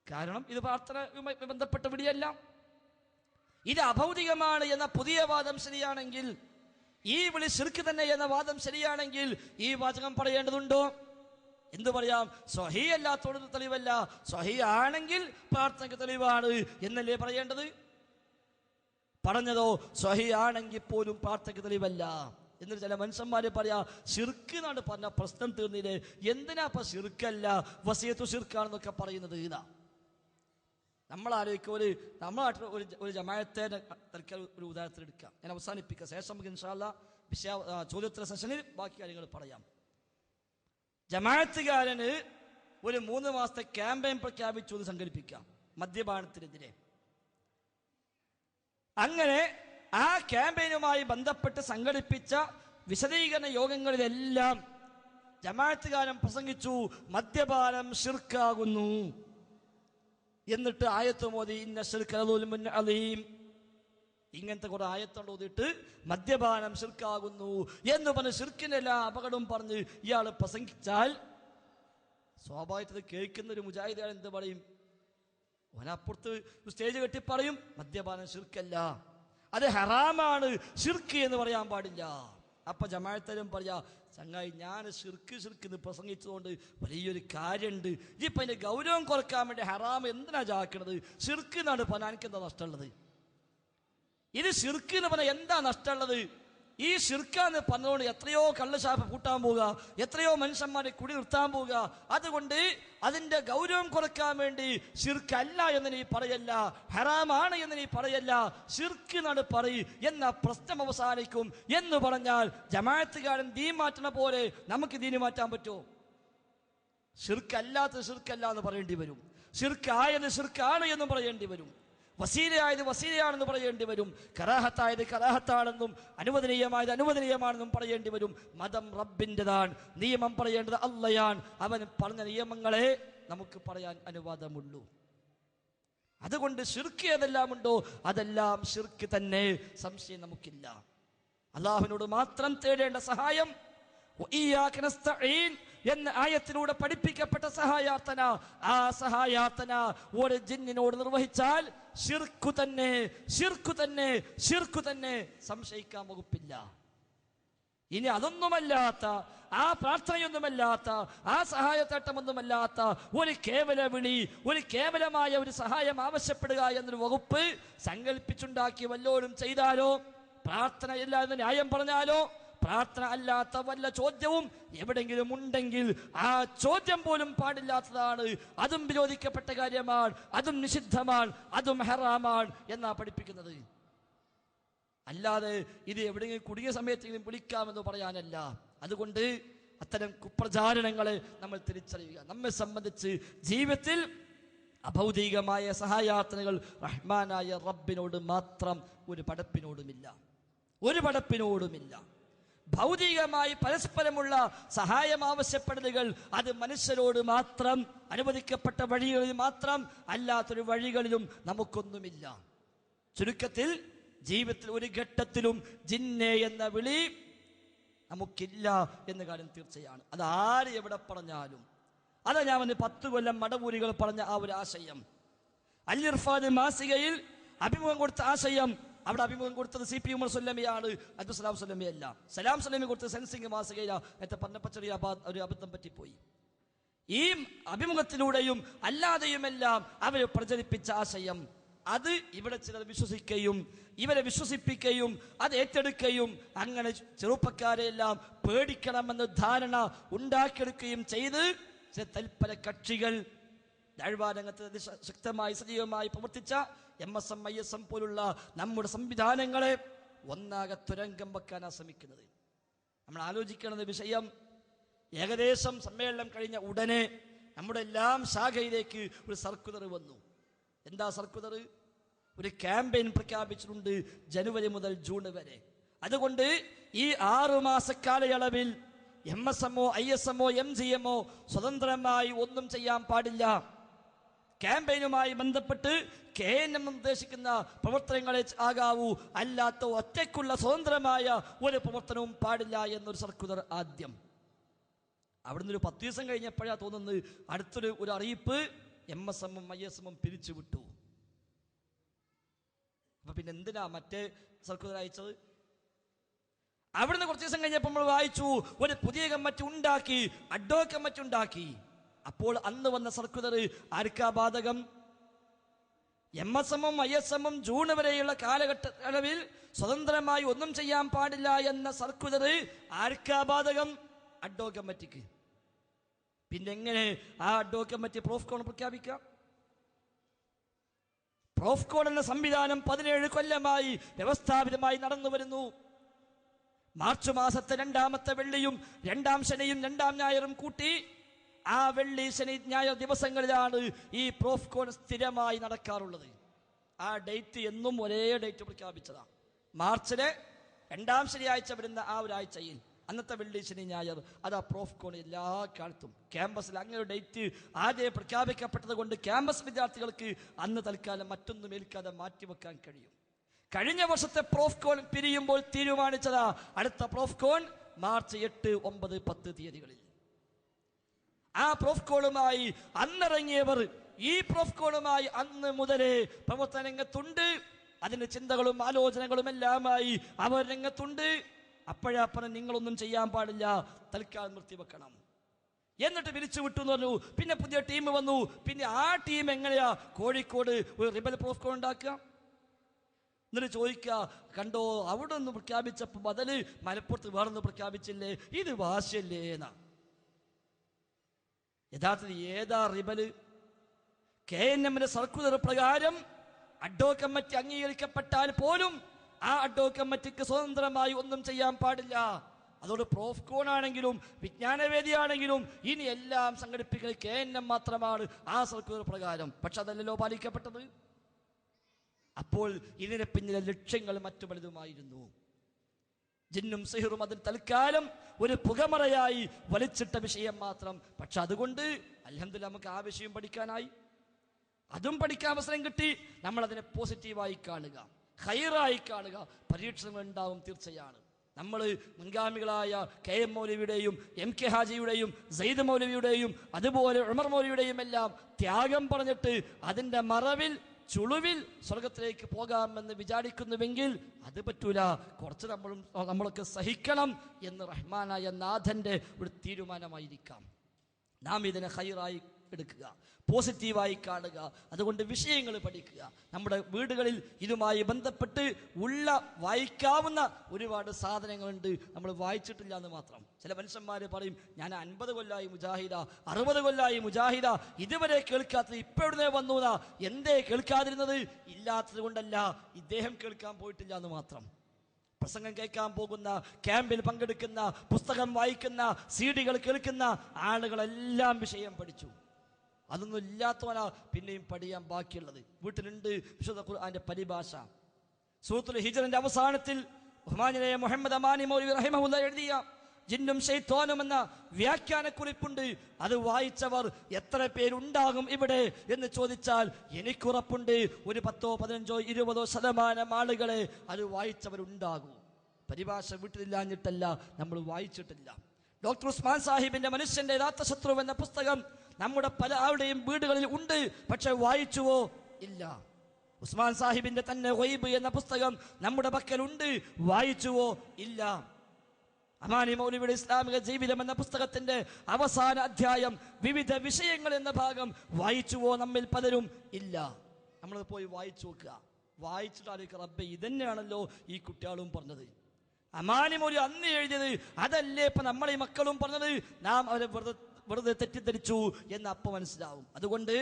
കാരണം ഇത് പ്രാർത്ഥനയുമായി ബന്ധപ്പെട്ട വിളിയല്ല, ഇത് അഭൗതികമാണ് എന്ന പുതിയ വാദം ശരിയാണെങ്കിൽ, ഈ വിളി ശിർക്ക് തന്നെ എന്ന വാദം ശരിയാണെങ്കിൽ ഈ വാചകം പറയേണ്ടതുണ്ടോ? എന്തു പറയാം? സ്വഹീഹ് അല്ലാത്തോട് തെളിവല്ല, സ്വഹീഹ് ആണെങ്കിൽ പ്രാർത്ഥനയ്ക്ക് തെളിവാണ് എന്നല്ലേ പറയേണ്ടത്? പറഞ്ഞതോ സ്വഹീഹ് ആണെങ്കിൽ പോലും പ്രാർത്ഥനയ്ക്ക് തെളിവല്ല. എന്നിട്ട് ചില മനുഷ്യന്മാര് പറയാ ശിർക്ക് എന്നാണ് പറഞ്ഞ പ്രശ്നം തീർന്നില്ലേ, എന്തിനാ ഇപ്പൊ ശിർക്കല്ല വസിയത്തു ശിർക്കാണെന്നൊക്കെ പറയുന്നത്? ഇതാ നമ്മൾ ആലോചിക്കുക, നമ്മുടെ നാട്ടിൽ ഒരു ജമാഅത്തെ തൽക്കാലം ഒരു ഉദാഹരണത്തിൽ എടുക്കാം. ഞാൻ അവസാനിപ്പിക്കാം, ശേഷം നമുക്ക് ഇൻഷാ അല്ലാഹ് ചോദ്യോത്തര സെഷനിൽ ബാക്കി കാര്യങ്ങൾ പറയാം. ജമാഅത്തുകാരന് ഒരു 3 മാസത്തെ ക്യാമ്പയിൻ പ്രഖ്യാപിച്ചു എന്ന് സങ്കല്പിക്കാം, മദ്യപാനത്തിനെതിരെ. അങ്ങനെ ആ ക്യാമ്പയിനുമായി ബന്ധപ്പെട്ട് സംഘടിപ്പിച്ച വിശദീകരണ യോഗങ്ങളിലെല്ലാം ജമാഅത്തുകാരൻ പ്രസംഗിച്ചു മദ്യപാനം ശിർക്കാകുന്നു. എന്നിട്ട് ആയത്ത് മോദി ഇന്ന ശിർക ലദുൽമുൻ അലീം, ഇങ്ങനത്തെ കുറെ ആയത്തോണ്ട് ഓതിയിട്ട് മദ്യപാനം ശിർക്കാകുന്നു എന്ന് പറഞ്ഞ് ശിർക്കിന്റെ എല്ലാ അപകടവും പറഞ്ഞ് ഇയാൾ പ്രസംഗിച്ചാൽ സ്വാഭാവികത കേൾക്കുന്ന ഒരു മുജാഹിദാൻ എന്ത് പറയും? ഓനപ്പുറത്ത് സ്റ്റേജ് കെട്ടി പറയും മദ്യപാനം ശിർക്കല്ല, അത് ഹറാമാണ്, ശിർക്ക് എന്ന് പറയാൻ പാടില്ല. അപ്പൊ ജമാഅത്തരും പറയാ, ചങ്ങായി ഞാൻ ശിർക്ക് എന്ന് പ്രസംഗിച്ചതുകൊണ്ട് വലിയൊരു കാര്യമുണ്ട്. ഇപ്പൊ അതിന്റെ ഗൗരവം കുറക്കാൻ വേണ്ടി ഹറാം എന്തിനാ ചാക്കണത്? ശിർക്ക് എന്നാണ് പറഞ്ഞാൽ എനിക്ക് എന്താ നഷ്ടമുള്ളത്? ഇത് ശിർക്ക് എന്ന് പറഞ്ഞാൽ എന്താ നഷ്ടമുള്ളത്? ഈ ശിർക്കാന്ന് പറഞ്ഞുകൊണ്ട് എത്രയോ കള്ളശാപ്പ് കൂട്ടാൻ പോവുക, എത്രയോ മനുഷ്യന്മാരെ കുടി നിർത്താൻ പോവുക. അതുകൊണ്ട് അതിന്റെ ഗൗരവം കുറക്കാൻ വേണ്ടി ശിർക്കല്ല എന്ന് നീ പറയല്ല, ഹറാമാണ് എന്ന് നീ പറയല്ല, ശിർക്ക് എന്നാണ് പറയ് എന്ന പ്രശ്നം അവസാനിക്കും എന്ന് പറഞ്ഞാൽ ജമാഅത്തുകാരൻ ദീൻ മാറ്റണ പോലെ നമുക്ക് ദീന് മാറ്റാൻ പറ്റുമോ? ശിർക്കല്ലാത്ത ശിർക്കല്ല എന്ന് പറയേണ്ടി വരും, ശിർക്കായത് ശിർക്കാണ് എന്ന് പറയേണ്ടി വരും, വസീലയായത് വസീലയാണെന്ന് പറയേണ്ടി വരും, കറാഹത്തായത് കറാഹത്താണെന്നും അനുവദനീയമായത് അനുവദനീയമാണെന്നും പറയേണ്ടി വരും. മതം റബ്ബിൻ്റെതാണ്, നിയമം പറയേണ്ടത് അള്ളയാണ്. അവൻ പറഞ്ഞ നിയമങ്ങളെ നമുക്ക് പറയാൻ അനുവാദമുള്ളൂ. അതുകൊണ്ട് ശിർക്ക് ഏതെല്ലാം ഉണ്ടോ അതെല്ലാം ശിർക്ക് തന്നെ, സംശയം നമുക്കില്ല. അള്ളാഹുവിനോട് മാത്രം തേടേണ്ട സഹായം എന്ന ആയത്തിലൂടെ പഠിപ്പിക്കപ്പെട്ട സഹായാർത്ഥന, ആ സഹായാർത്ഥന ഒരു ജിന്നിനോട് നിർവഹിച്ചാൽ ശിർക്കു തന്നെ, ശിർക്കു തന്നെ, ശിർക്കു തന്നെ, സംശയിക്കാൻ വകുപ്പില്ല. ഇനി അതൊന്നുമല്ലാത്ത, ആ പ്രാർത്ഥനയൊന്നുമല്ലാത്ത, ആ സഹായത്തേട്ടമൊന്നുമല്ലാത്ത ഒരു കേവല വിളി, ഒരു കേവലമായ ഒരു സഹായം ആവശ്യപ്പെടുക എന്നൊരു വകുപ്പ് സങ്കല്പിച്ചുണ്ടാക്കി വല്ലോരും ചെയ്താലോ, പ്രാർത്ഥന ഇല്ലാതെ ന്യായം പറഞ്ഞാലോ, പ്രാർത്ഥന അല്ലാത്ത വല്ല ചോദ്യവും എവിടെങ്കിലും ഉണ്ടെങ്കിൽ ആ ചോദ്യം പോലും പാടില്ലാത്തതാണ്, അതും വിരോധിക്കപ്പെട്ട കാര്യമാണ്, അതും നിഷിദ്ധമാണ്, അതും ഹറാമാണ് എന്നാ പഠിപ്പിക്കുന്നത്. അല്ലാതെ ഇത് എവിടെയെങ്കിലും കുടുങ്ങിയ സമയത്തെങ്കിലും വിളിക്കാമെന്ന് പറയാനല്ല. അതുകൊണ്ട് അത്തരം കുപ്രചാരണങ്ങളെ നമ്മൾ തിരിച്ചറിയുക. നമ്മെ സംബന്ധിച്ച് ജീവിതത്തിൽ അഭൗതികമായ സഹായാർത്ഥനകൾ റഹ്മാനായ റബ്ബിനോട് മാത്രം, ഒരു പടപ്പിനോടുമില്ല, ഒരു പടപ്പിനോടുമില്ല. ഭൗതികമായി പരസ്പരമുള്ള സഹായം ആവശ്യപ്പെടലുകൾ അത് മനുഷ്യരോട് മാത്രം, അനുവദിക്കപ്പെട്ട വഴികളിൽ മാത്രം, അല്ലാത്തൊരു വഴികളിലും നമുക്കൊന്നുമില്ല. ചുരുക്കത്തിൽ ജീവിതത്തിൽ ഒരു ഘട്ടത്തിലും ജിന്നെ എന്ന വിളി നമുക്കില്ല എന്ന കാര്യം തീർച്ചയാണ്. അത് ആര് എവിടെ പറഞ്ഞാലും. അതാ ഞാൻ വന്ന് 10 കൊല്ലം മടവൂരികൾ പറഞ്ഞ ആ ഒരു ആശയം, അൽ ഇർഫാൻ മാസികയിൽ അഭിമുഖം കൊടുത്ത ആശയം. അവിടെ അഭിമുഖം കൊടുത്തത് CP ഉമർ സുല്ലമിയാണ്, അബ്ദുസലാം സുല്ലമിയല്ല. സലാം സുല്ലമി കൊടുത്തത് സെൻസിംഗ് മാസികയില. നേരത്തെ പറഞ്ഞപ്പോൾ ചെറിയ ഒരു അബദ്ധം പറ്റിപ്പോയി. ഈ അഭിമുഖത്തിലൂടെയും അല്ലാതെയുമെല്ലാം അവർ പ്രചരിപ്പിച്ച ആശയം, അത് ഇവിടെ ചിലർ വിശ്വസിക്കുകയും ഇവരെ വിശ്വസിപ്പിക്കുകയും അത് ഏറ്റെടുക്കുകയും അങ്ങനെ ചെറുപ്പക്കാരെയെല്ലാം പേടിക്കണമെന്ന ധാരണ ഉണ്ടാക്കിയെടുക്കുകയും ചെയ്ത് ചില തൽപര കക്ഷികൾ, ദഅ്വാരംഗത്ത് ശക്തമായി സജീവമായി പ്രവർത്തിച്ച MSM ISM പോലുള്ള നമ്മുടെ സംവിധാനങ്ങളെ ഒന്നാകെ തുരങ്കം വെക്കാനാണ് ശ്രമിക്കുന്നത്. നമ്മൾ ആലോചിക്കേണ്ട വിഷയം, ഏകദേശം സമ്മേളനം കഴിഞ്ഞ ഉടനെ നമ്മുടെ എല്ലാം ശാഖയിലേക്ക് ഒരു സർക്കുലർ വന്നു. എന്താ സർക്കുലർ? ഒരു ക്യാമ്പയിൻ പ്രഖ്യാപിച്ചിട്ടുണ്ട് ജനുവരി മുതൽ ജൂൺ വരെ. അതുകൊണ്ട് ഈ 6 മാസ കാലയളവിൽ MSM ഓ ISM ഓ MGM ഓ സ്വതന്ത്രമായി ഒന്നും ചെയ്യാൻ പാടില്ല. ക്യാമ്പയിനുമായി ബന്ധപ്പെട്ട് KNM നിർദ്ദേശിക്കുന്ന പ്രവർത്തനങ്ങളെ ആകാവൂ, അല്ലാത്ത ഒറ്റയ്ക്കുള്ള സ്വതന്ത്രമായ ഒരു പ്രവർത്തനവും പാടില്ല എന്നൊരു സർക്കുലർ ആദ്യം. അവിടുന്ന് ഒരു 10 ദിവസം കഴിഞ്ഞപ്പോഴാണ് തോന്നുന്നത് അടുത്തൊരു അറിയിപ്പ് MSM ഉം ISM ഉം പിരിച്ചുവിട്ടു. അപ്പൊ പിന്നെ എന്തിനാ മറ്റേ സർക്കുലർ അയച്ചത്? അവിടുന്ന് കുറച്ച് ദിവസം കഴിഞ്ഞപ്പോൾ നമ്മൾ വായിച്ചു ഒരു പുതിയ കമ്മിറ്റി ഉണ്ടാക്കി, അഡ്ഹോക് കമ്മിറ്റി ഉണ്ടാക്കി. അപ്പോൾ അന്ന് വന്ന സർക്കുലർ ആർക്കാ ബാധകം? MSM ഉം ISM ഉം ജൂൺ വരെയുള്ള കാലഘട്ടത്തിൽ സ്വതന്ത്രമായി ഒന്നും ചെയ്യാൻ പാടില്ല എന്ന സർക്കുലർ ആർക്കാ ബാധകം? അഡ്ഹോക് കമ്മിറ്റിക്ക്. പിന്നെ എങ്ങനെ ആ അഡ്ഹോക് കമ്മിറ്റി പ്രോഫ്കോൺ പ്രഖ്യാപിക്കാം? പ്രോഫ്കോൺ എന്ന സംവിധാനം 17 കൊല്ലമായി വ്യവസ്ഥാപിതമായി നടന്നു വരുന്നു. മാർച്ച് മാസത്തെ 2ാമത്തെ വെള്ളിയും 2ാം ശനിയും 2ാം ഞായറും കൂട്ടി ആ വെള്ളി ശനി ഞായർ ദിവസങ്ങളിലാണ് ഈ പ്രോഫ്കോൺ സ്ഥിരമായി നടക്കാറുള്ളത്. ആ ഡേറ്റ് എന്നും ഒരേ ഡേറ്റ് പ്രഖ്യാപിച്ചതാണ്. മാർച്ചിലെ 2ാം ശനിയാഴ്ച വരുന്ന ആ ഒരാഴ്ചയിൽ അന്നത്തെ വെള്ളി ശനി ഞായർ അതാ പ്രോഫ്കോൺ എല്ലാ കാലത്തും ക്യാമ്പസിൽ അങ്ങനെ ഒരു ഡേറ്റ് ആദ്യം പ്രഖ്യാപിക്കപ്പെട്ടത് കൊണ്ട് ക്യാമ്പസ് വിദ്യാർത്ഥികൾക്ക് അന്ന് തൽക്കാലം മറ്റൊന്നും ഏൽക്കാതെ മാറ്റിവെക്കാൻ കഴിയും. കഴിഞ്ഞ വർഷത്തെ പ്രോഫ്കോൺ പിരിയുമ്പോൾ തീരുമാനിച്ചതാ അടുത്ത പ്രോഫ്കോൺ മാർച്ച് 8, 9, 10 തീയതികളിൽ. ആ പ്രോഫ്കോണുമായി അന്നിറങ്ങിയവർ ഈ പ്രോഫ്കോണുമായി അന്ന് മുതലേ പ്രവർത്തന രംഗത്തുണ്ട്. അതിന്റെ ചിന്തകളും ആലോചനകളും എല്ലാമായി അവർ രംഗത്തുണ്ട്. അപ്പോഴപ്പറ നിങ്ങളൊന്നും ചെയ്യാൻ പാടില്ല, തൽക്കാലം നിർത്തിവെക്കണം. എന്നിട്ട് പിരിച്ചു വിട്ടു എന്ന് പറഞ്ഞു. പിന്നെ പുതിയ ടീം വന്നു. പിന്നെ ആ ടീം എങ്ങനെയാ കോഴിക്കോട് ഒരു റിബൽ പ്രോഫ്കോൺ ഉണ്ടാക്കുക? എന്നിട്ട് ചോദിക്കുക, കണ്ടോ അവിടെ ഒന്ന് പ്രഖ്യാപിച്ചപ്പോൾ ബദല് മലപ്പുറത്ത് വേറൊന്ന് പ്രഖ്യാപിച്ചില്ലേ, ഇത് വാശിയല്ലേ എന്നാ. യഥാർത്ഥത്തിൽ ഏതാ റിബല്? KNM സർക്കുലർ പ്രകാരം അഡ്ഹോക് കമ്മിറ്റി അംഗീകരിക്കപ്പെട്ടാൽ പോലും ആ അഡ്ഹോക് കമ്മിറ്റിക്ക് സ്വതന്ത്രമായി ഒന്നും ചെയ്യാൻ പാടില്ല. അതോട് പ്രോഫ്കോൺ ആണെങ്കിലും വിജ്ഞാനവേദിയാണെങ്കിലും ഇനി എല്ലാം സംഘടിപ്പിക്കുന്നത് KNM മാത്രമാണ് ആ സർക്കുലർ പ്രകാരം. പക്ഷെ അതല്ലല്ലോ പാലിക്കപ്പെട്ടത്. അപ്പോൾ ഇതിന് പിന്നിലെ ലക്ഷ്യങ്ങൾ മറ്റു പലതുമായിരുന്നു. ജിന്നും സിഹറും അതിൽ തൽക്കാലം ഒരു പുകമറയായി വലിച്ചിട്ട വിഷയം മാത്രം. പക്ഷെ അതുകൊണ്ട് അൽഹംദുലില്ലാഹ് നമുക്ക് ആ വിഷയം പഠിക്കാനായി, അതും പഠിക്കാൻ അവസരം കിട്ടി. നമ്മളതിനെ പോസിറ്റീവായി കാണുക, ഖൈറായി കാണുക. പരീക്ഷണങ്ങൾ ഉണ്ടാവും തീർച്ചയാണ്. നമ്മൾ മുൻഗാമികളായ KM മൗലവിയുടെയും MK ഹാജിയുടെയും സെയ്ദ് മൗലവിയുടെയും അതുപോലെ ഉമർ മൗലവിയുടെയും എല്ലാം ത്യാഗം പറഞ്ഞിട്ട് അതിൻ്റെ മറവിൽ ചുളുവിൽ സ്വർഗത്തിലേക്ക് പോകാമെന്ന് വിചാരിക്കുന്നുവെങ്കിൽ അത് പറ്റൂല. കുറച്ച് നമ്മളൊക്കെ സഹിക്കണം എന്ന് റഹ്മാനായ നാഥൻ്റെ ഒരു തീരുമാനമായിരിക്കാം. നാം ഇതിനെ ഖൈറായി എടുക്കുക, പോസിറ്റീവായി കാണുക. അതുകൊണ്ട് വിഷയങ്ങൾ പഠിക്കുക. നമ്മുടെ വീടുകളിൽ ഇതുമായി ബന്ധപ്പെട്ട് ഉള്ള വായിക്കാവുന്ന ഒരുപാട് സാധനങ്ങളുണ്ട്, നമ്മൾ വായിച്ചിട്ടില്ല എന്ന് മാത്രം. ചില മനുഷ്യന്മാർ പറയും, ഞാൻ 50 കൊല്ലമായി മുജാഹിദ, 60 കൊല്ലമായി മുജാഹിദ, ഇതുവരെ കേൾക്കാത്തത് ഇപ്പം എവിടുന്നേ വന്നൂതാ. എന്തേ കേൾക്കാതിരുന്നത്? ഇല്ലാത്തത് കൊണ്ടല്ല, ഇദ്ദേഹം കേൾക്കാൻ പോയിട്ടില്ല എന്ന് മാത്രം. പ്രസംഗം കേൾക്കാൻ പോകുന്ന, ക്യാമ്പിൽ പങ്കെടുക്കുന്ന, പുസ്തകം വായിക്കുന്ന, CD കേൾക്കുന്ന ആളുകളെല്ലാം വിഷയം പഠിച്ചു. അതൊന്നും ഇല്ലാത്തവനാ പിന്നെയും പഠിയാൻ ബാക്കിയുള്ളത്. വീട്ടിലുണ്ട് വിശുദ്ധ ഖുർആന്റെ പരിഭാഷ. സൂറത്തുൽ ഹിജ്റിന്റെ അവസാനത്തിൽ ബഹുമാന്യനായ മുഹമ്മദ് അമാനി മൗലവി റഹിമഹുല്ലാഹ് എഴുതിയ ജിന്നും ശൈത്വാനും എന്ന വ്യാഖ്യാനക്കുറിപ്പുണ്ട്. അത് വായിച്ചവർ എത്ര പേരുണ്ടാകും ഇവിടെ എന്ന് ചോദിച്ചാൽ എനിക്കുറപ്പുണ്ട് ഒരു 10, 15, 20% ആളുകളെ അത് വായിച്ചവരുണ്ടാകും. പരിഭാഷ വീട്ടിലില്ലാഞ്ഞിട്ടല്ല, നമ്മൾ വായിച്ചിട്ടില്ല. ഡോക്ടർ ഉസ്മാൻ സാഹിബിന്റെ മനുഷ്യന്റെ യഥാർത്ഥ ശത്രു എന്ന പുസ്തകം നമ്മുടെ പല ആളുടെയും വീടുകളിൽ ഉണ്ട്. പക്ഷെ വായിച്ചുവോ? ഇല്ല. ഉസ്മാൻ സാഹിബിന്റെ തന്നെ ഗൈബ് എന്ന പുസ്തകം നമ്മുടെ പക്കലുണ്ട്. വായിച്ചുവോ? ഇല്ല. അമാനി മൗലവിയുടെ ഇസ്ലാമിക ജീവിതം എന്ന പുസ്തകത്തിന്റെ അവസാന അധ്യായം വിവിധ വിഷയങ്ങൾ എന്ന ഭാഗം വായിച്ചുവോ? നമ്മിൽ പലരും ഇല്ല. നമ്മൾ പോയി വായിച്ചു നോക്കുക. വായിച്ചിട്ടായിരിക്കും റബ്ബെ ഇതന്നെയാണല്ലോ ഈ കുട്ടികളും പറഞ്ഞത്. അമാനി മൗലവി അന്ന് എഴുതിയത് അതല്ലേ ഇപ്പൊ നമ്മളെ ഈ മക്കളും പറഞ്ഞത്. നാം അവരെ വെറുതെ തെറ്റിദ്ധരിച്ചു എന്ന് അപ്പം മനസ്സിലാവും. അതുകൊണ്ട്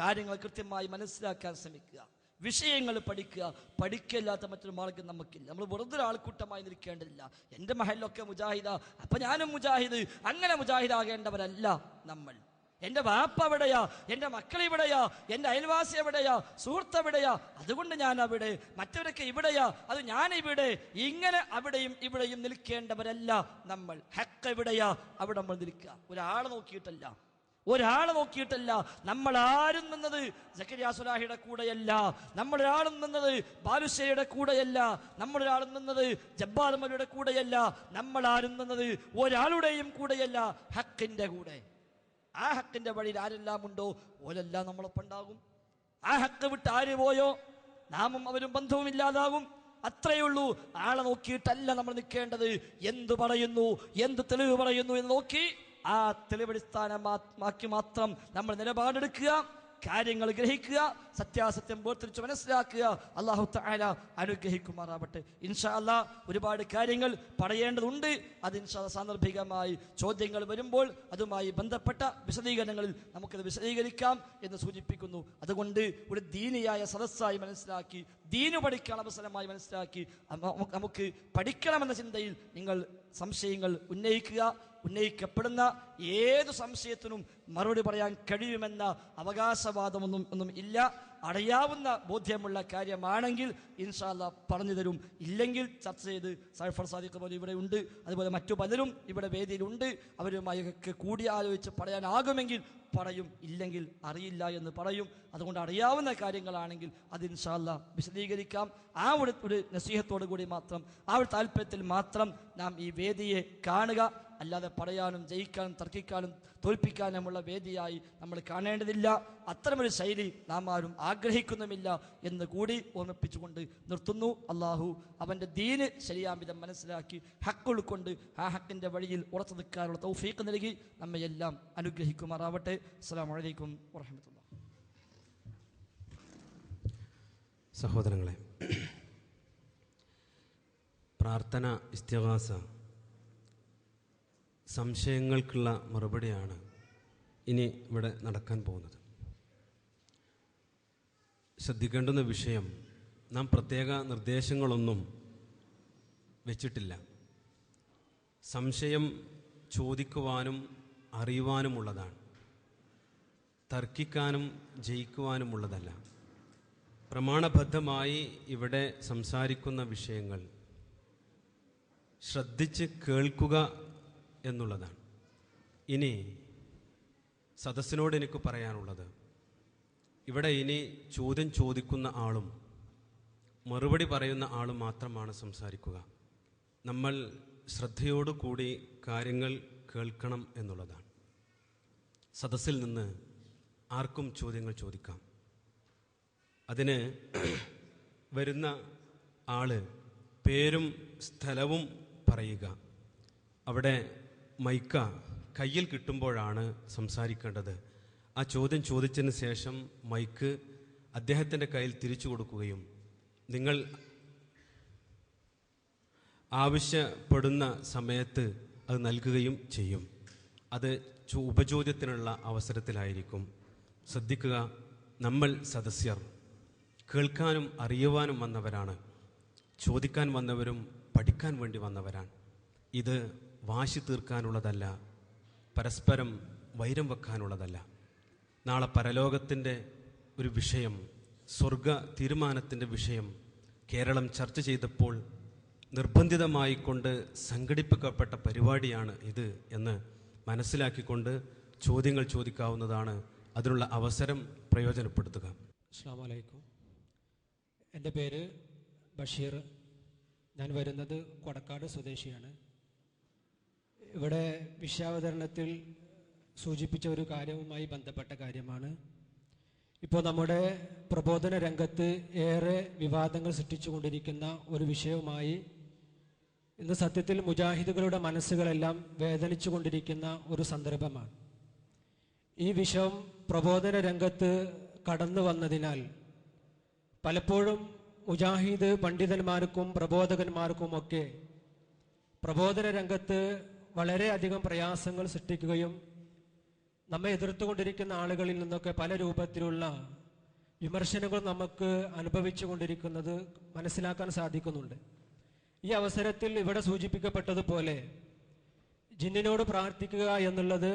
കാര്യങ്ങൾ കൃത്യമായി മനസ്സിലാക്കാൻ ശ്രമിക്കുക, വിഷയങ്ങൾ പഠിക്കുക. പഠിക്കില്ലാത്ത മറ്റൊരു മാർഗം നമുക്കില്ല. നമ്മൾ വെറുതെ ആൾക്കൂട്ടമായി നിൽക്കേണ്ടതില്ല. എൻ്റെ മഹലിലൊക്കെ മുജാഹിദ, അപ്പൊ ഞാനും മുജാഹിദ്, അങ്ങനെ മുജാഹിദാകേണ്ടവരല്ല നമ്മൾ. എൻ്റെ വാപ്പ എവിടെയാ, എൻ്റെ മക്കൾ ഇവിടെയാ, എൻ്റെ അയൽവാസി എവിടെയാ, സുഹൃത്ത് എവിടെയാ, അതുകൊണ്ട് ഞാൻ അവിടെ, മറ്റവരൊക്കെ ഇവിടെയാ, അത് ഞാൻ ഇവിടെ, ഇങ്ങനെ അവിടെയും ഇവിടെയും നിൽക്കേണ്ടവരല്ല നമ്മൾ. ഹക്ക് എവിടെയാ അവിടെ നമ്മൾ നിൽക്കുക. ഒരാളെ നോക്കിയിട്ടല്ല. നമ്മൾ ആരും നിന്നത് സക്കരിയ സുലാഹിയുടെ കൂടെയല്ല, നമ്മളൊരാളും നിന്നത് ബാലുശ്ശേരിയുടെ കൂടെയല്ല, നമ്മളൊരാളും നിന്നത് ജബ്ബാർ മൗലവിയുടെ കൂടെയല്ല, നമ്മളാരും നിന്നത് ഒരാളുടെയും കൂടെയല്ല, ഹക്കിന്റെ കൂടെ. ആ ഹക്കിന്റെ വഴിയിൽ ആരെല്ലാം ഉണ്ടോ ഓരെല്ലാം നമ്മളൊപ്പം ഉണ്ടാകും. ആ ഹക്ക് വിട്ട് ആര് പോയോ നാമും അവരും ബന്ധവുമില്ലാതാകും. അത്രയേ ഉള്ളൂ. ആളെ നോക്കിയിട്ടല്ല നമ്മൾ നിൽക്കേണ്ടത്. എന്തു പറയുന്നു, എന്ത് തെളിവ് പറയുന്നു എന്ന് നോക്കി ആ തെളിവടിസ്ഥാനമാക്കി മാത്രം നമ്മൾ നിലപാടെടുക്കുക, കാര്യങ്ങൾ ഗ്രഹിക്കുക, സത്യാസത്യം വേർതിരിച്ച് മനസ്സിലാക്കുക. അല്ലാഹു തആല അനുഗ്രഹിക്കുമാറാവട്ടെ. ഇൻഷാ അല്ലാഹ് ഒരുപാട് കാര്യങ്ങൾ പറയേണ്ടതുണ്ട്. അത് ഇൻഷാ അല്ലാഹ് സാന്ദർഭികമായി ചോദ്യങ്ങൾ വരുമ്പോൾ അതുമായി ബന്ധപ്പെട്ട വിശദീകരണങ്ങളിൽ നമുക്കത് വിശദീകരിക്കാം എന്ന് സൂചിപ്പിക്കുന്നു. അതുകൊണ്ട് ഒരു ദീനിയായ സദസ്സായി മനസ്സിലാക്കി, ദീനു പഠിക്കാൻ അവസരമായി മനസ്സിലാക്കി നമുക്ക് പഠിക്കണമെന്ന ചിന്തയിൽ നിങ്ങൾ സംശയങ്ങൾ ഉന്നയിക്കുക. ഉന്നയിക്കപ്പെടുന്ന ഏതു സംശയത്തിനും മറുപടി പറയാൻ കഴിയുമെന്ന അവകാശവാദമൊന്നും ഇല്ല. അറിയാവുന്ന ബോധ്യമുള്ള കാര്യമാണെങ്കിൽ ഇൻഷാ അല്ലാഹ് പറഞ്ഞു തരും. ഇല്ലെങ്കിൽ ചർച്ച ചെയ്ത് സൈഫർ സാദിഖ് പോലും ഇവിടെ ഉണ്ട്, അതുപോലെ മറ്റു പലരും ഇവിടെ വേദിയിലുണ്ട്. അവരുമായൊക്കെ കൂടി ആലോചിച്ച് പറയാനാകുമെങ്കിൽ പറയും, ഇല്ലെങ്കിൽ അറിയില്ല എന്ന് പറയും. അതുകൊണ്ട് അറിയാവുന്ന കാര്യങ്ങളാണെങ്കിൽ അത് ഇൻഷാ അല്ലാഹ് വിശദീകരിക്കാം. ആ ഒരു നസീഹത്തോടു കൂടി മാത്രം, ആ ഒരു താല്പര്യത്തിൽ മാത്രം നാം ഈ വേദിയെ കാണുക. അല്ലാതെ പറയാനും ജയിക്കാനും തർക്കിക്കാനും തോൽപ്പിക്കാനുമുള്ള വേദിയായി നമ്മൾ കാണേണ്ടതില്ല. അത്തരമൊരു ശൈലി നാം ആരും ആഗ്രഹിക്കുന്നുമില്ല എന്ന് കൂടി ഓർമ്മിപ്പിച്ചുകൊണ്ട് നിർത്തുന്നു. അള്ളാഹു അവൻ്റെ ദീന് ശരിയാം വിധം മനസ്സിലാക്കി ഹക്ക് ഉൾക്കൊണ്ട് ആ ഹക്കിൻ്റെ വഴിയിൽ ഉറച്ചു നിൽക്കാനുള്ള തൗഫീഖ് നൽകി നമ്മയെല്ലാം അനുഗ്രഹിക്കുമാറാവട്ടെ. അസ്സലാമു അലൈക്കും വറഹ്മത്തുള്ളാഹി. സഹോദരങ്ങളെ, പ്രാർത്ഥന, ഇസ്തിഗാസ, സംശയങ്ങൾക്കുള്ള മറുപടിയാണ് ഇനി ഇവിടെ നടക്കാൻ പോകുന്നത്. ശ്രദ്ധിക്കേണ്ടുന്ന വിഷയം, നാം പ്രത്യേക നിർദ്ദേശങ്ങളൊന്നും വെച്ചിട്ടില്ല. സംശയം ചോദിക്കുവാനും അറിയുവാനുമുള്ളതാണ്, തർക്കിക്കാനും ജയിക്കുവാനുമുള്ളതല്ല. പ്രമാണബദ്ധമായി ഇവിടെ സംസാരിക്കുന്ന വിഷയങ്ങൾ ശ്രദ്ധിച്ച് കേൾക്കുക എന്നുള്ളതാണ്. ഇനി സദസ്സിനോട് എനിക്ക് പറയാനുള്ളത്, ഇവിടെ ഇനി ചോദ്യം ചോദിക്കുന്ന ആളും മറുപടി പറയുന്ന ആളും മാത്രമാണ് സംസാരിക്കുക. നമ്മൾ ശ്രദ്ധയോടുകൂടി കാര്യങ്ങൾ കേൾക്കണം എന്നുള്ളതാണ്. സദസ്സിൽ നിന്ന് ആർക്കും ചോദ്യങ്ങൾ ചോദിക്കാം. അതിന് വരുന്ന ആള് പേരും സ്ഥലവും പറയുക. അവിടെ മൈക്ക കയ്യിൽ കിട്ടുമ്പോഴാണ് സംസാരിക്കേണ്ടത്. ആ ചോദ്യം ചോദിച്ചതിന് ശേഷം മൈക്ക് അദ്ദേഹത്തിൻ്റെ കയ്യിൽ തിരിച്ചു കൊടുക്കുകയും നിങ്ങൾ ആവശ്യപ്പെടുന്ന സമയത്ത് അത് നൽകുകയും ചെയ്യും. അത് ഉപചോദ്യത്തിനുള്ള അവസരത്തിലായിരിക്കും. ശ്രദ്ധിക്കുക, നമ്മൾ സദസ്യർ കേൾക്കാനും അറിയുവാനും വന്നവരാണ്. ചോദിക്കാൻ വന്നവരും പഠിക്കാൻ വേണ്ടി വന്നവരാണ്. ഇത് വാശി തീർക്കാനുള്ളതല്ല, പരസ്പരം വൈരം വെക്കാനുള്ളതല്ല. നാളെ പരലോകത്തിൻ്റെ ഒരു വിഷയം, സ്വർഗ തീരുമാനത്തിൻ്റെ വിഷയം കേരളം ചർച്ച ചെയ്തപ്പോൾ നിർബന്ധിതമായി കൊണ്ട് സംഘടിപ്പിക്കപ്പെട്ട പരിപാടിയാണ് ഇത് എന്ന് മനസ്സിലാക്കിക്കൊണ്ട് ചോദ്യങ്ങൾ ചോദിക്കാവുന്നതാണ്. അതിനുള്ള അവസരം പ്രയോജനപ്പെടുത്തുക. അസ്സലാമു അലൈക്കും. എൻ്റെ പേര് ബഷീർ. ഞാൻ വരുന്നത് കൊടക്കാട് സ്വദേശിയാണ്. ഇവിടെ വിഷയാവതരണത്തിൽ സൂചിപ്പിച്ച ഒരു കാര്യവുമായി ബന്ധപ്പെട്ട കാര്യമാണ്. ഇപ്പോൾ നമ്മുടെ പ്രബോധന രംഗത്ത് ഏറെ വിവാദങ്ങൾ സൃഷ്ടിച്ചുകൊണ്ടിരിക്കുന്ന ഒരു വിഷയവുമായി ഇന്ന് സത്യത്തിൽ മുജാഹിദുകളുടെ മനസ്സുകളെല്ലാം വേദനിച്ചു കൊണ്ടിരിക്കുന്ന ഒരു സന്ദർഭമാണ്. ഈ വിഷയം പ്രബോധന രംഗത്ത് കടന്നു വന്നതിനാൽ പലപ്പോഴും മുജാഹിദ് പണ്ഡിതന്മാർക്കും പ്രബോധകന്മാർക്കുമൊക്കെ പ്രബോധന രംഗത്ത് വളരെയധികം പ്രയാസങ്ങൾ സൃഷ്ടിക്കുകയും നമ്മെ എതിർത്തുകൊണ്ടിരിക്കുന്ന ആളുകളിൽ നിന്നൊക്കെ പല രൂപത്തിലുള്ള വിമർശനങ്ങൾ നമുക്ക് അനുഭവിച്ചു കൊണ്ടിരിക്കുന്നത് മനസ്സിലാക്കാൻ സാധിക്കുന്നുണ്ട്. ഈ അവസരത്തിൽ ഇവിടെ സൂചിപ്പിക്കപ്പെട്ടതുപോലെ ജിന്നിനോട് പ്രാർത്ഥിക്കുക എന്നുള്ളത്,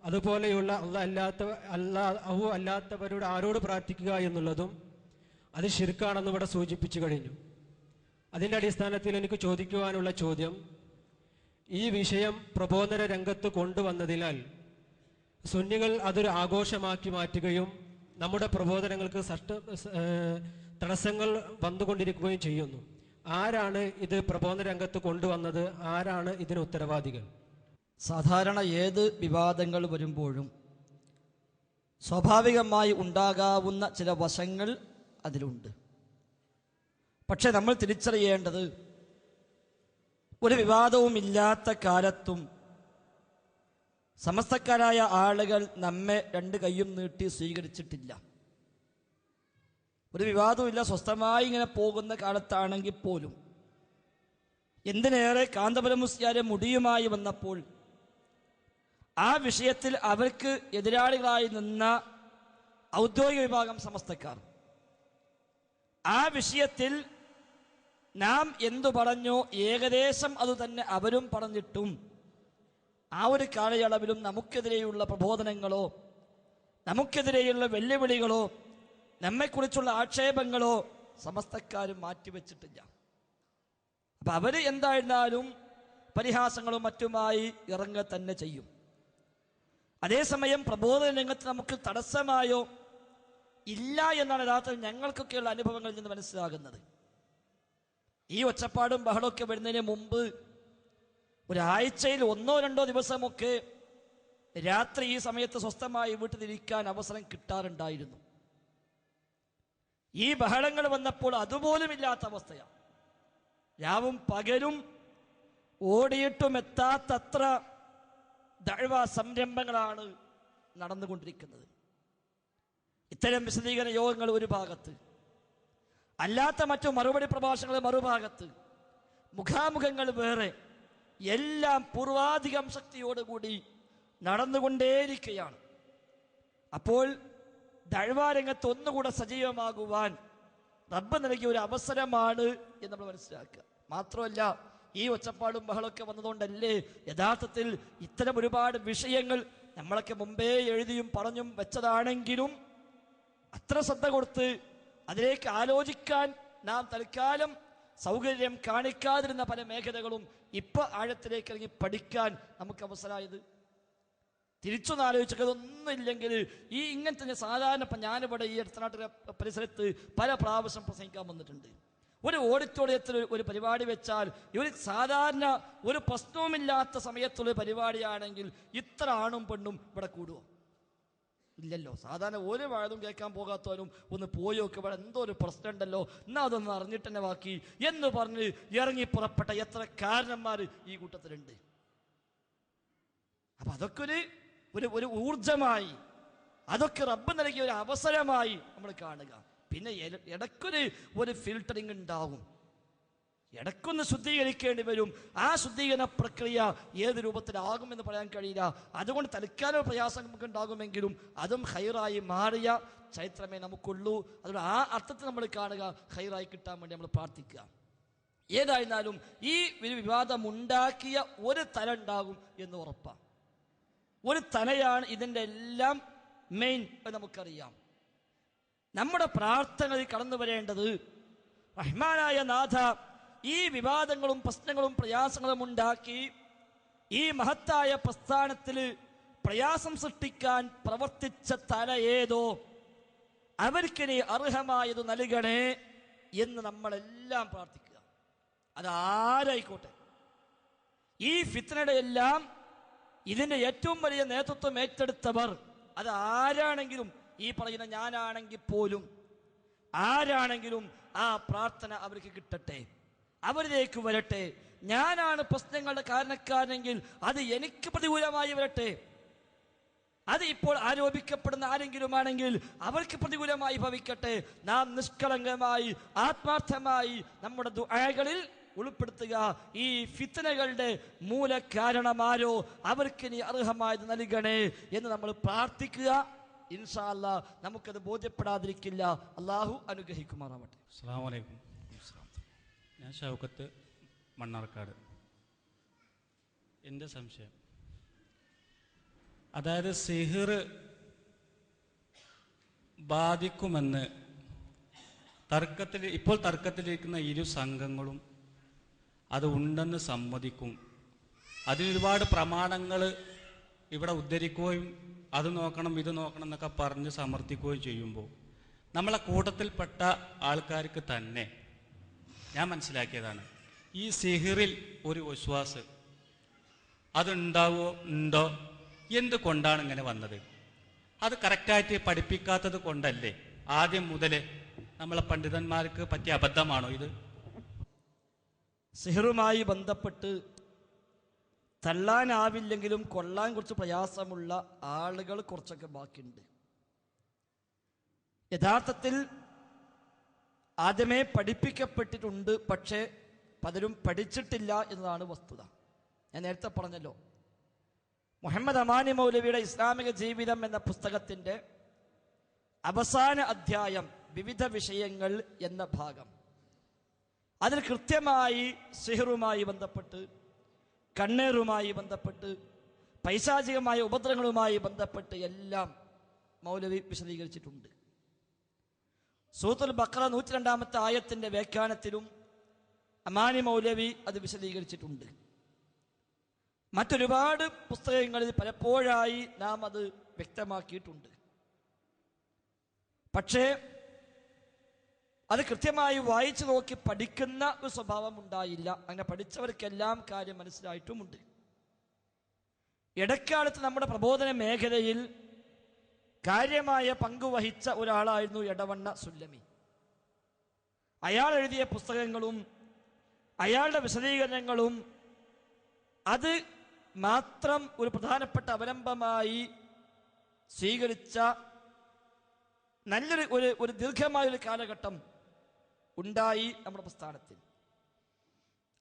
അതുപോലെയുള്ള അല്ലാഹു അല്ലാത്തവരോട് ആരോട് പ്രാർത്ഥിക്കുക എന്നുള്ളതും അത് ശിർക്കാണെന്ന് ഇവിടെ സൂചിപ്പിച്ചു കഴിഞ്ഞു. അതിൻ്റെ അടിസ്ഥാനത്തിൽ എനിക്ക് ചോദിക്കുവാനുള്ള ചോദ്യം, ഈ വിഷയം പ്രബോധന രംഗത്ത് കൊണ്ടുവന്നതിനാൽ സുന്നികൾ അതൊരു ആഘോഷമാക്കി മാറ്റുകയും നമ്മുടെ പ്രബോധനങ്ങൾക്ക് തടസ്സങ്ങൾ വന്നുകൊണ്ടിരിക്കുകയും ചെയ്യുന്നു. ആരാണ് ഇത് പ്രബോധന രംഗത്ത് കൊണ്ടുവന്നത്? ആരാണ് ഇതിന് ഉത്തരവാദികൾ? സാധാരണ ഏത് വിവാദങ്ങൾ വരുമ്പോഴും സ്വാഭാവികമായി ഉണ്ടാകാവുന്ന ചില വശങ്ങൾ അതിലുണ്ട്. പക്ഷെ നമ്മൾ തിരിച്ചറിയേണ്ടത്, ഒരു വിവാദവുമില്ലാത്ത കാലത്തും സമസ്തക്കാരായ ആളുകൾ നമ്മെ രണ്ട് കൈയും നീട്ടി സ്വീകരിച്ചിട്ടില്ല. ഒരു വിവാദവുമില്ല, സ്വസ്ഥമായി ഇങ്ങനെ പോകുന്ന കാലത്താണെങ്കിൽ പോലും, എന്തിനേറെ കാന്തപുരം മുസ്ലിയാരെ മുടിയുമായി വന്നപ്പോൾ ആ വിഷയത്തിൽ അവർക്ക് എതിരാളികളായി നിന്ന ഔദ്യോഗിക വിഭാഗം സമസ്തക്കാർ, ആ വിഷയത്തിൽ നാം എന്തു പറഞ്ഞോ ഏകദേശം അതുതന്നെ അവരും പറഞ്ഞിട്ടും ആ ഒരു കാലയളവിലും നമുക്കെതിരെയുള്ള പ്രബോധനങ്ങളോ നമുക്കെതിരെയുള്ള വെല്ലുവിളികളോ നമ്മെക്കുറിച്ചുള്ള ആക്ഷേപങ്ങളോ സമസ്തക്കാരും മാറ്റിവെച്ചിട്ടില്ല. അപ്പൊ അവര് എന്തായിരുന്നാലും പരിഹാസങ്ങളും മറ്റുമായി ഇറങ്ങുക തന്നെ ചെയ്യും. അതേസമയം പ്രബോധന രംഗത്ത് നമുക്ക് തടസ്സമായോ ഇല്ല എന്നാണ് യഥാർത്ഥത്തിൽ ഞങ്ങൾക്കൊക്കെയുള്ള അനുഭവങ്ങളിൽ നിന്ന് മനസ്സിലാകുന്നത്. ഈ ഒച്ചപ്പാടും ബഹളമൊക്കെ വരുന്നതിന് മുമ്പ് ഒരാഴ്ചയിൽ 1-2 ദിവസമൊക്കെ രാത്രി ഈ സമയത്ത് സ്വസ്ഥമായി വീട്ടിലിരിക്കാൻ അവസരം കിട്ടാറുണ്ടായിരുന്നു. ഈ ബഹളങ്ങൾ വന്നപ്പോൾ അതുപോലും ഇല്ലാത്ത അവസ്ഥയാണ്. രാവും പകലും ഓടിയിട്ടും എത്താത്തത്ര ദഅ്വ സംരംഭങ്ങളാണ് നടന്നുകൊണ്ടിരിക്കുന്നത്. ഇത്തരം വിശദീകരണ യോഗങ്ങൾ ഒരു ഭാഗത്ത്, അല്ലാത്ത മറ്റു മറുപടി പ്രഭാഷണങ്ങൾ മറുഭാഗത്ത്, മുഖാമുഖങ്ങൾ വേറെ, എല്ലാം പൂർവാധികം ശക്തിയോടുകൂടി നടന്നുകൊണ്ടേയിരിക്കുകയാണ്. അപ്പോൾ ദഅ്വ രംഗത്ത് ഒന്നുകൂടെ സജീവമാകുവാൻ റബ്ബ് നൽകിയ ഒരു അവസരമാണ് എന്ന് നമ്മൾ മനസ്സിലാക്കുക. മാത്രമല്ല, ഈ ഒച്ചപ്പാടും ബഹളമൊക്കെ വന്നതുകൊണ്ടല്ലേ യഥാർത്ഥത്തിൽ ഇത്തരം ഒരുപാട് വിഷയങ്ങൾ നമ്മളൊക്കെ മുമ്പേ എഴുതിയും പറഞ്ഞും വെച്ചതാണെങ്കിലും അത്ര ശ്രദ്ധ കൊടുത്ത് അതിലേക്ക് ആലോചിക്കാൻ നാം തൽക്കാലം സൗകര്യം കാണിക്കാതിരുന്ന പല മേഖലകളും ഇപ്പൊ ആഴത്തിലേക്ക് ഇറങ്ങി പഠിക്കാൻ നമുക്ക് അവസരമായത്. തിരിച്ചൊന്ന് ആലോചിച്ചത് ഒന്നും ഇല്ലെങ്കിൽ ഈ ഇങ്ങനത്തെ സാധാരണ ഇപ്പം ഞാനിവിടെ ഈ അടുത്തനാട്ടിലെ പരിസരത്ത് പല പ്രാവശ്യം പ്രസംഗിക്കാൻ വന്നിട്ടുണ്ട്. ഒരു ഓഡിറ്റോറിയത്തിൽ ഒരു പരിപാടി വെച്ചാൽ ഒരു സാധാരണ ഒരു പ്രശ്നവുമില്ലാത്ത സമയത്തുള്ള പരിപാടിയാണെങ്കിൽ ഇത്ര ആണും പെണ്ണും ഇവിടെ കൂടുമോ? ഇല്ലല്ലോ. സാധാരണ ഒരു വാഴതും കേൾക്കാൻ പോകാത്തവരും ഒന്ന് പോയി നോക്കി ഇവിടെ എന്തോ ഒരു പ്രശ്നം ഉണ്ടല്ലോ, എന്നാ അതൊന്ന് അറിഞ്ഞിട്ട് തന്നെ ബാക്കി എന്ന് പറഞ്ഞ് ഇറങ്ങി പുറപ്പെട്ട എത്ര കാരണന്മാർ ഈ കൂട്ടത്തിലുണ്ട്. അപ്പൊ അതൊക്കെ ഒരു ഊർജമായി, അതൊക്കെ റബ്ബ് നൽകിയ ഒരു അവസരമായി നമ്മൾ കാണുക. പിന്നെ ഇടയ്ക്കൊരു ഫിൽട്ടറിങ് ഉണ്ടാവും, ഇടയ്ക്കൊന്ന് ശുദ്ധീകരിക്കേണ്ടി വരും. ആ ശുദ്ധീകരണ പ്രക്രിയ ഏത് രൂപത്തിലാകുമെന്ന് പറയാൻ കഴിയില്ല. അതുകൊണ്ട് തൽക്കാല പ്രയാസം നമുക്ക് ഉണ്ടാകുമെങ്കിലും അതും ഹൈറായി മാറിയ ചരിത്രമേ നമുക്കുള്ളൂ. അതുകൊണ്ട് ആ അർത്ഥത്തിൽ നമ്മൾ കാണുക, ഹൈറായി കിട്ടാൻ വേണ്ടി നമ്മൾ പ്രാർത്ഥിക്കുക. ഏതായിരുന്നാലും ഈ വിവാദം ഉണ്ടാക്കിയ ഒരു തല ഉണ്ടാകും എന്ന് ഉറപ്പാണ്. ഒരു തലയാണ് ഇതിൻ്റെ എല്ലാം മെയിൻ എന്ന് നമുക്കറിയാം. നമ്മുടെ പ്രാർത്ഥനകളിൽ കടന്നു വരേണ്ടത്, റഹ്മാനായ നാഥ, ഈ വിവാദങ്ങളും പ്രശ്നങ്ങളും പ്രയാസങ്ങളും ഉണ്ടാക്കി ഈ മഹത്തായ പ്രസ്ഥാനത്തിൽ പ്രയാസം സൃഷ്ടിക്കാൻ പ്രവർത്തിച്ച തല ഏതോ അവർക്കിനി അർഹമായത് നൽകണേ എന്ന് നമ്മളെല്ലാം പ്രാർത്ഥിക്കുക. അതാരായിക്കോട്ടെ. ഈ ഫിത്നയുടെ എല്ലാം ഇതിന്റെ ഏറ്റവും വലിയ നേതൃത്വം ഏറ്റെടുത്തവർ അത് ആരാണെങ്കിലും, ഈ പറയുന്ന ഞാനാണെങ്കിൽ പോലും ആരാണെങ്കിലും ആ പ്രാർത്ഥന അവർക്ക് കിട്ടട്ടെ, അവരിലേക്ക് വരട്ടെ. ഞാനാണ് പ്രശ്നങ്ങളുടെ കാരണക്കാരനെങ്കിൽ അത് എനിക്ക് പ്രതികൂലമായി വരട്ടെ. അത് ഇപ്പോൾ ആരോപിക്കപ്പെടുന്ന ആരെങ്കിലും ആണെങ്കിൽ അവർക്ക് പ്രതികൂലമായി ഭവിക്കട്ടെ. നാം നിഷ്കളങ്കമായി ആത്മാർത്ഥമായി നമ്മുടെ ദുആകളിൽ ഉൾപ്പെടുത്തുക. ഈ ഫിത്നകളുടെ മൂലകാരണമാരോ അവർക്ക് നീ അർഹമായത് നൽകണേ എന്ന് നമ്മൾ പ്രാർത്ഥിക്കുക. ഇൻഷാ അല്ലാഹ് നമുക്കത് ബോധ്യപ്പെടാതിരിക്കില്ല. അള്ളാഹു അനുഗ്രഹിക്കുമാറാവട്ടെ. അസ്സലാമു അലൈക്കും. ഞാൻ ഷൗക്കത്ത്, മണ്ണാർക്കാട്. എൻ്റെ സംശയം, അതായത് സിഹിർ ബാധിക്കുമെന്ന് ഇപ്പോൾ തർക്കത്തിലിരിക്കുന്ന ഇരു സംഘങ്ങളും അത് ഉണ്ടെന്ന് സമ്മതിക്കും. അതിനൊരുപാട് പ്രമാണങ്ങൾ ഇവിടെ ഉദ്ധരിക്കുകയും അത് നോക്കണം ഇത് നോക്കണം എന്നൊക്കെ പറഞ്ഞ് സമർത്ഥിക്കുകയും ചെയ്യുമ്പോൾ നമ്മളെ കൂട്ടത്തിൽപ്പെട്ട ആൾക്കാർക്ക് തന്നെ ഞാൻ മനസ്സിലാക്കിയതാണ്, ഈ സിഹിറിൽ ഒരു വിശ്വാസ് അതുണ്ടാവോ ഉണ്ടോ, എന്തുകൊണ്ടാണ് ഇങ്ങനെ വന്നത്? അത് കറക്റ്റായിട്ട് പഠിപ്പിക്കാത്തത് കൊണ്ടല്ലേ? ആദ്യം മുതലേ നമ്മളെ പണ്ഡിതന്മാർക്ക് പറ്റിയ അബദ്ധമാണോ ഇത്? സിഹിറുമായി ബന്ധപ്പെട്ട് തള്ളാനാവില്ലെങ്കിലും കൊള്ളാൻ കുറച്ച് പ്രയാസമുള്ള ആളുകൾ കുറച്ചൊക്കെ ബാക്കിയുണ്ട്. യഥാർത്ഥത്തിൽ ആദ്യമേ പഠിപ്പിക്കപ്പെട്ടിട്ടുണ്ട്, പക്ഷേ പലരും പഠിച്ചിട്ടില്ല എന്നതാണ് വസ്തുത. ഞാൻ നേരത്തെ പറഞ്ഞല്ലോ, മുഹമ്മദ് അമാനി മൗലവിയുടെ ഇസ്ലാമിക ജീവിതം എന്ന പുസ്തകത്തിൻ്റെ അവസാന അധ്യായം വിവിധ വിഷയങ്ങൾ എന്ന ഭാഗം, അതിൽ കൃത്യമായി സിഹിറുമായി ബന്ധപ്പെട്ട്, കണ്ണേറുമായി ബന്ധപ്പെട്ട്, പൈശാചികമായ ഉപദ്രവങ്ങളുമായി ബന്ധപ്പെട്ട് എല്ലാം മൗലവി വിശദീകരിച്ചിട്ടുണ്ട്. സൂറത്തുൽ ബഖറ 102 ആയത്തിന്റെ വ്യാഖ്യാനത്തിലും അമാനി മൗലവി അത് വിശദീകരിച്ചിട്ടുണ്ട്. മറ്റൊരുപാട് പുസ്തകങ്ങളിൽ പലപ്പോഴായി നാം അത് വ്യക്തമാക്കിയിട്ടുണ്ട്. പക്ഷേ അത് കൃത്യമായി വായിച്ചു നോക്കി പഠിക്കുന്ന ഒരു സ്വഭാവം ഉണ്ടായില്ല. അങ്ങനെ പഠിച്ചവർക്കെല്ലാം കാര്യം മനസ്സിലായിട്ടുമുണ്ട്. ഇടക്കാലത്ത് നമ്മുടെ പ്രബോധന മേഖലയിൽ കാര്യമായ പങ്കുവഹിച്ച ഒരാളായിരുന്നു എടവണ്ണ സുല്ലമി. അയാൾ എഴുതിയ പുസ്തകങ്ങളും അയാളുടെ വിശദീകരണങ്ങളും അത് മാത്രം ഒരു പ്രധാനപ്പെട്ട അവലംബമായി സ്വീകരിച്ച നല്ലൊരു ഒരു ദീർഘമായൊരു കാലഘട്ടം ഉണ്ടായി നമ്മുടെ പ്രസ്ഥാനത്തിൽ.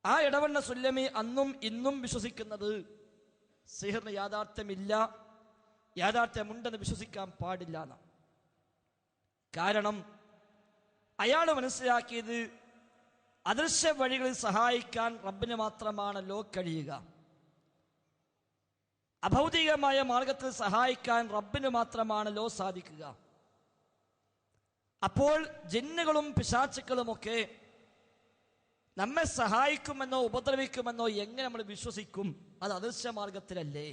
ആ എടവണ്ണ സുല്ലമി അന്നും ഇന്നും വിശ്വസിക്കുന്നത് സിഹറിന് യാഥാർത്ഥ്യമില്ല, യാഥാർത്ഥ്യമുണ്ടെന്ന് വിശ്വസിക്കാൻ പാടില്ല എന്നാണ്. കാരണം അയാൾ മനസ്സിലാക്കിയത് അദൃശ്യ വഴികളിൽ സഹായിക്കാൻ റബ്ബിന് മാത്രമാണല്ലോ കഴിയുക. അഭൗതികമായ മാർഗത്തിൽ സഹായിക്കാൻ റബ്ബിന് മാത്രമാണല്ലോ സാധിക്കുക. അപ്പോൾ ജിന്നുകളും പിശാചുക്കളുമൊക്കെ നമ്മെ സഹായിക്കുമെന്നോ ഉപദ്രവിക്കുമെന്നോ എങ്ങനെ നമ്മൾ വിശ്വസിക്കും? അത് അദൃശ്യ മാർഗത്തിലല്ലേ?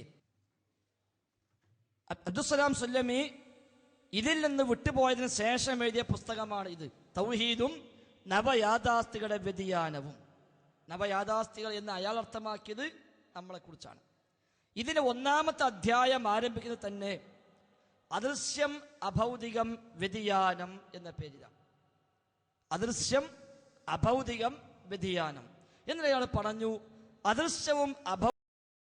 അബ്ദുസ്സലാം സുല്ലമി ഇതിൽ നിന്ന് വിട്ടുപോയതിനു ശേഷം എഴുതിയ പുസ്തകമാണ് ഇത്. തൗഹീദും നവയാഥാസ്ഥികളുടെ വ്യതിയാനവും. നവയാഥാസ്ഥികൾ എന്ന് അയാൾ അർത്ഥമാക്കിയത് നമ്മളെ കുറിച്ചാണ്. ഇതിന്റെ 1-ാമത്തെ അധ്യായം ആരംഭിക്കുന്നത് തന്നെ അദൃശ്യം അഭൗതികം വ്യതിയാനം എന്ന പേരിലാണ്. അദൃശ്യം അഭൗതികം വ്യതിയാനം എന്നയാൾ പറഞ്ഞു. അദൃശ്യവും